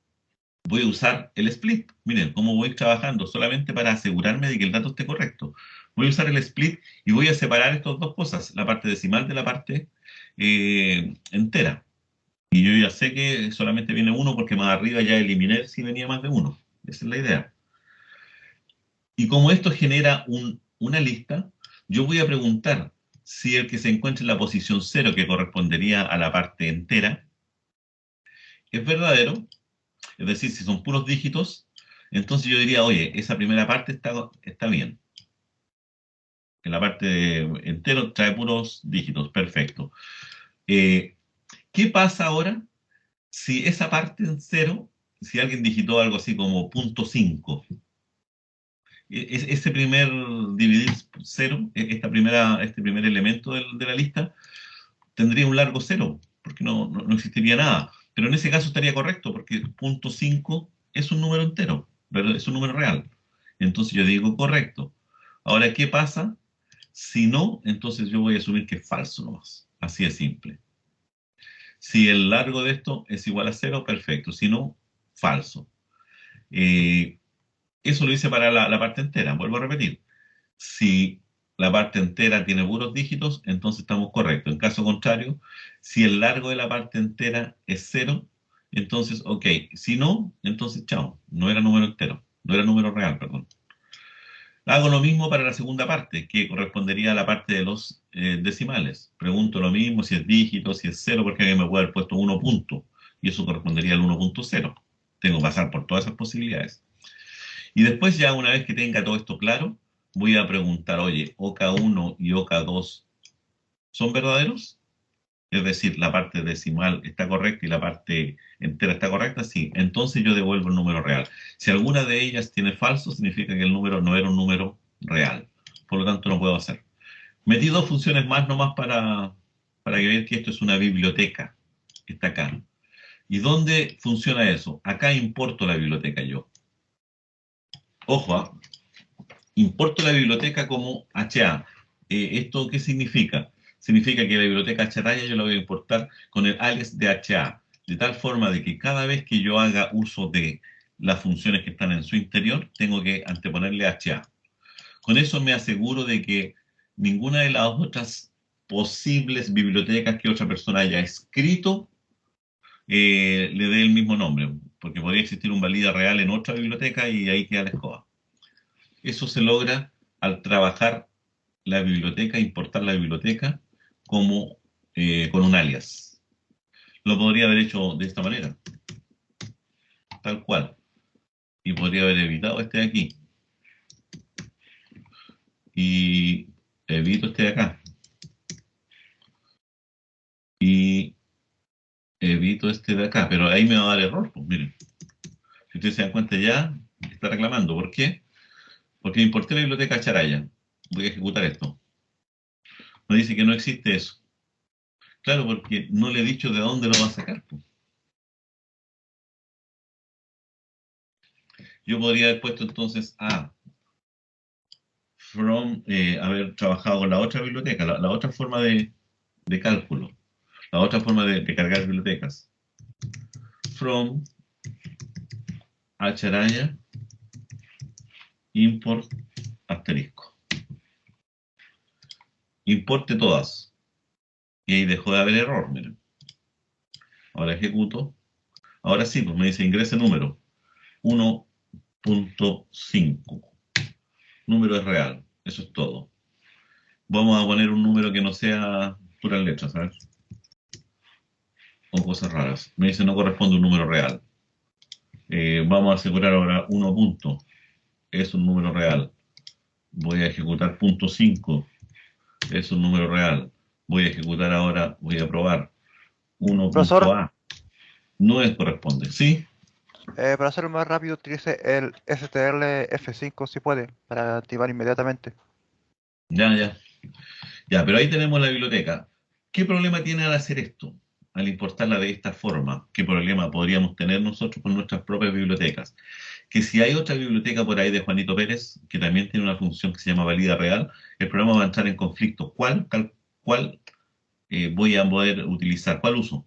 voy a usar el split. Miren cómo voy trabajando solamente para asegurarme de que el dato esté correcto. Voy a usar el split y voy a separar estas dos cosas, la parte decimal de la parte entera. Y yo ya sé que solamente viene 1 porque más arriba ya eliminé si venía más de 1. Esa es la idea. Y como esto genera una lista, yo voy a preguntar si el que se encuentra en la posición 0, que correspondería a la parte entera, es verdadero. Es decir, si son puros dígitos, entonces yo diría, oye, esa primera parte está bien. En la parte entero trae puros dígitos, perfecto. ¿Qué pasa ahora si esa parte en 0, si alguien digitó algo así como .5? Ese primer dividir 0, este primer elemento de la lista, tendría un largo 0, porque no existiría nada. Pero en ese caso estaría correcto, porque .5 es un número entero, ¿verdad? Es un número real. Entonces yo digo correcto. Ahora, ¿qué pasa? Si no, entonces yo voy a asumir que es falso nomás. Así de simple. Si el largo de esto es igual a 0, perfecto. Si no, falso. Eso lo hice para la parte entera. Vuelvo a repetir. Si la parte entera tiene puros dígitos, entonces estamos correctos. En caso contrario, si el largo de la parte entera es 0, entonces, ok. Si no, entonces, chao. No era número entero. No era número real, perdón. Hago lo mismo para la segunda parte, que correspondería a la parte de los decimales. Pregunto lo mismo, si es dígito, si es 0, porque alguien me puede haber puesto 1 punto. Y eso correspondería al 1.0. Tengo que pasar por todas esas posibilidades. Y después ya una vez que tenga todo esto claro, voy a preguntar, oye, OK1 y OK2 ¿son verdaderos? Es decir, la parte decimal está correcta y la parte entera está correcta, sí. Entonces yo devuelvo el número real. Si alguna de ellas tiene falso, significa que el número no era un número real. Por lo tanto, no puedo hacer. Metí dos funciones más nomás para que vean que esto es una biblioteca. Está acá. ¿Y dónde funciona eso? Acá importo la biblioteca yo. Ojo, importo la biblioteca como HA. ¿Esto qué significa? Significa que la biblioteca HRaya yo la voy a importar con el alias de HA, de tal forma de que cada vez que yo haga uso de las funciones que están en su interior, tengo que anteponerle HA. Con eso me aseguro de que ninguna de las otras posibles bibliotecas que otra persona haya escrito le dé el mismo nombre, porque podría existir un valida real en otra biblioteca y ahí queda la escoba. Eso se logra al trabajar la biblioteca, importar la biblioteca como con un alias. Lo podría haber hecho de esta manera, tal cual. Y podría haber evitado este de aquí. y evito este de acá. Y evito este de acá, pero ahí me va a dar error, pues miren. Si ustedes se dan cuenta ya, está reclamando. ¿Por qué? Porque importé la biblioteca Charaya. Voy a ejecutar esto. Me dice que no existe eso. Claro, porque no le he dicho de dónde lo va a sacar, pues. Yo podría haber puesto entonces haber trabajado con la otra biblioteca, la otra forma de cálculo, la otra forma de cargar bibliotecas. From Acharaya import asterisco. Importe todas. Y ahí dejó de haber error, miren. Ahora ejecuto. Ahora sí, pues me dice ingrese número 1.5. Número es real. Eso es todo. Vamos a poner un número que no sea puras letras, ¿sabes? O cosas raras. Me dice no corresponde a un número real. Vamos a asegurar ahora 1 punto. Es un número real. Voy a ejecutar punto 5. Es un número real. Voy a ejecutar ahora, voy a probar 1.a. Profesor, No es corresponde. ¿Sí? para hacerlo más rápido, utilice el STRL F5 si puede, para activar inmediatamente. Ya. Ya, pero ahí tenemos la biblioteca. ¿Qué problema tiene al hacer esto? Al importarla de esta forma. ¿Qué problema podríamos tener nosotros con nuestras propias bibliotecas? Que si hay otra biblioteca por ahí de Juanito Pérez, que también tiene una función que se llama valida real, el programa va a entrar en conflicto. ¿Cuál voy a poder utilizar? ¿Cuál uso?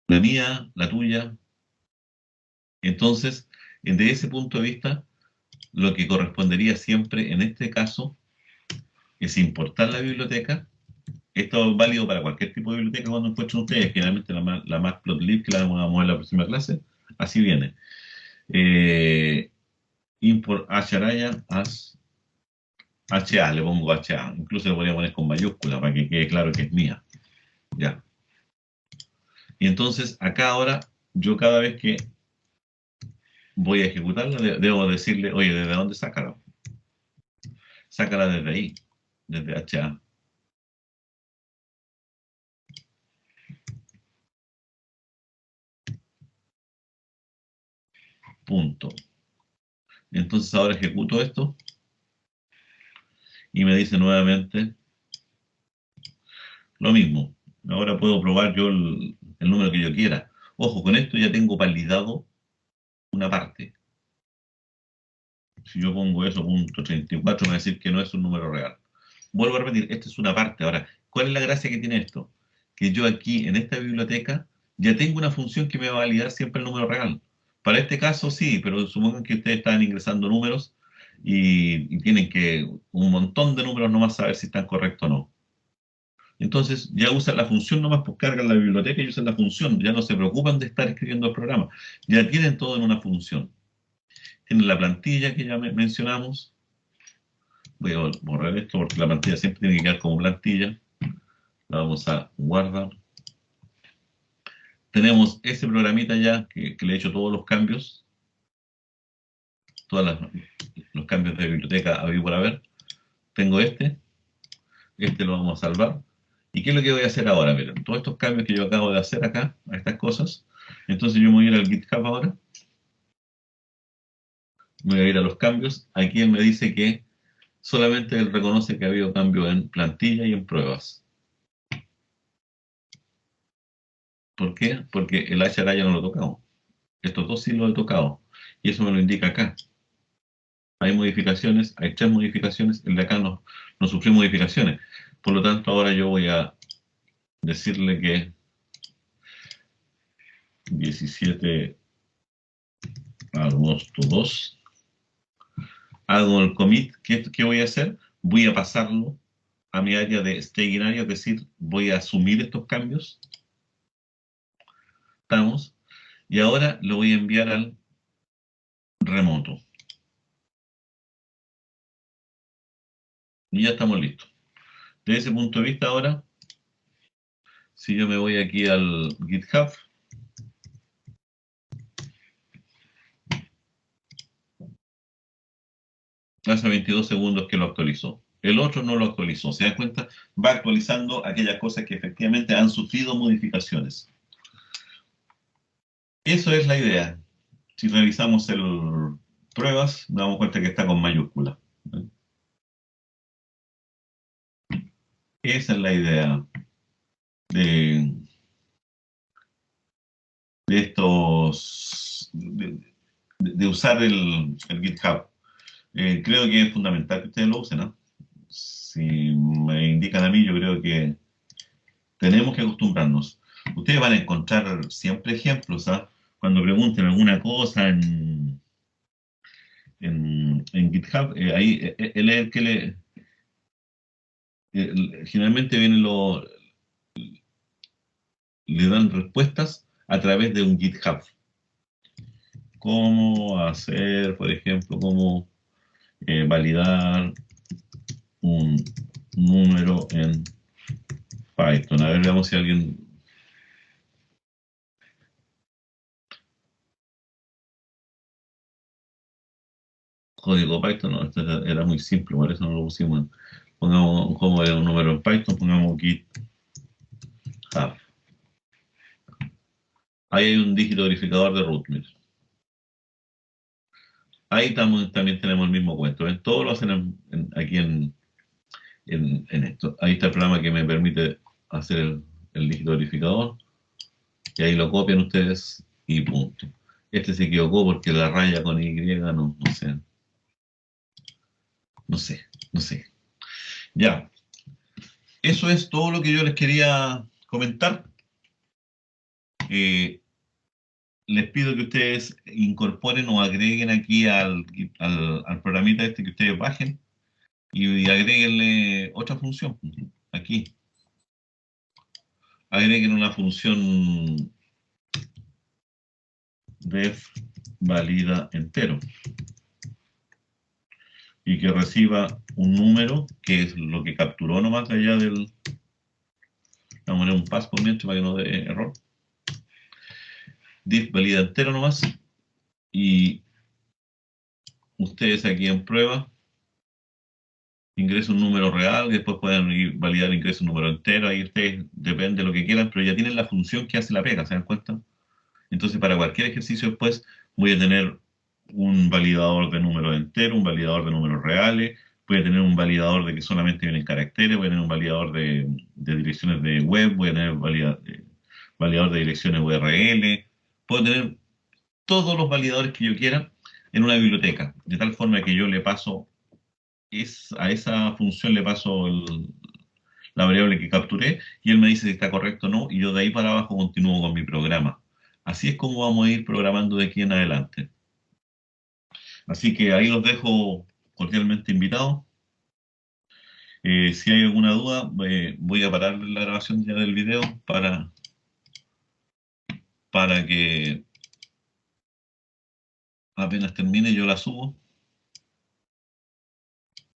¿La mía? ¿La tuya? Entonces, de ese punto de vista, lo que correspondería siempre en este caso es importar la biblioteca. Esto es válido para cualquier tipo de biblioteca cuando encuentren ustedes, generalmente la Matplotlib, que la vamos a ver en la próxima clase, así viene. Import Acharaya as HA, le pongo HA, incluso le podría poner con mayúscula para que quede claro que es mía. Ya. Y entonces acá ahora, yo cada vez que voy a ejecutarla, debo decirle, oye, ¿desde dónde sácala? Sácala desde ahí, desde HA. Punto. Entonces ahora ejecuto esto y me dice nuevamente lo mismo. Ahora puedo probar yo el número que yo quiera. Ojo, con esto ya tengo validado una parte. Si yo pongo eso, punto 34, me va a decir que no es un número real. Vuelvo a repetir, esta es una parte. Ahora, ¿cuál es la gracia que tiene esto? Que yo aquí, en esta biblioteca, ya tengo una función que me va a validar siempre el número real. Para este caso, sí, pero supongan que ustedes están ingresando números y tienen que un montón de números nomás saber si están correctos o no. Entonces ya usan la función nomás, pues cargan la biblioteca y usan la función. Ya no se preocupan de estar escribiendo el programa. Ya tienen todo en una función. Tienen la plantilla que ya mencionamos. Voy a borrar esto porque la plantilla siempre tiene que quedar como plantilla. La vamos a guardar. Tenemos ese programita ya que le he hecho todos los cambios. Todos los cambios de biblioteca a por haber. Tengo este. Este lo vamos a salvar. ¿Y qué es lo que voy a hacer ahora? Miren, todos estos cambios que yo acabo de hacer acá, a estas cosas. Entonces yo me voy a ir al GitHub ahora. Me voy a ir a los cambios. Aquí él me dice que solamente él reconoce que ha habido cambio en plantilla y en pruebas. ¿Por qué? Porque el HRA ya no lo he tocado. Estos dos sí los he tocado. Y eso me lo indica acá. Hay modificaciones, hay 3 modificaciones. El de acá no sufrió modificaciones. Por lo tanto, ahora yo voy a decirle que 17 de agosto 2. Hago el commit. ¿Qué voy a hacer? Voy a pasarlo a mi área de staging area, es decir, voy a asumir estos cambios. Estamos. Y ahora lo voy a enviar al remoto. Y ya estamos listos. Desde ese punto de vista ahora, si yo me voy aquí al GitHub, Hace 22 segundos que lo actualizó. El otro no lo actualizó. ¿Se dan cuenta? Va actualizando aquellas cosas que efectivamente han sufrido modificaciones. Eso es la idea. Si revisamos el pruebas, nos damos cuenta que está con mayúscula. Esa es la idea de, de estos, de usar el GitHub. Creo que es fundamental que ustedes lo usen, ¿no? Si me indican a mí, yo creo que tenemos que acostumbrarnos. Ustedes van a encontrar siempre ejemplos, ¿ah? Cuando pregunten alguna cosa en GitHub, ahí él es el que generalmente le dan respuestas a través de un GitHub. Cómo hacer, por ejemplo, cómo validar un número en Python. A ver, veamos si alguien... Código Python, no, esto era muy simple, por eso no lo pusimos. Pongamos cómo era un número en Python, pongamos GitHub. Ahí hay un dígito verificador de root. Mira. Ahí también tenemos el mismo cuento. ¿Ven? Todo lo hacen aquí en esto. Ahí está el programa que me permite hacer el dígito verificador. Y ahí lo copian ustedes y punto. Este se equivocó porque la raya con Y no sé. No sé. Ya. Eso es todo lo que yo les quería comentar. Les pido que ustedes incorporen o agreguen aquí al programita este que ustedes bajen y agréguenle otra función. Aquí. Agreguen una función def valida entero y que reciba un número que es lo que capturó nomás allá del... Vamos a poner un pass por mientras para que no dé error. Div valida entero nomás y ustedes aquí en prueba ingresan un número real y después pueden validar ingreso un número entero, ahí ustedes depende de lo que quieran, pero ya tienen la función que hace la pega, ¿se dan cuenta? Entonces para cualquier ejercicio después voy a tener un validador de números enteros, un validador de números reales, voy a tener un validador de que solamente vienen caracteres, voy a tener un validador de direcciones de web, voy a tener validador de direcciones URL, puedo tener todos los validadores que yo quiera en una biblioteca, de tal forma que yo le paso, a esa función le paso la variable que capturé y él me dice si está correcto o no y yo de ahí para abajo continúo con mi programa. Así es como vamos a ir programando de aquí en adelante. Así que ahí los dejo cordialmente invitados. Si hay alguna duda, voy a parar la grabación ya del video para que apenas termine yo la subo.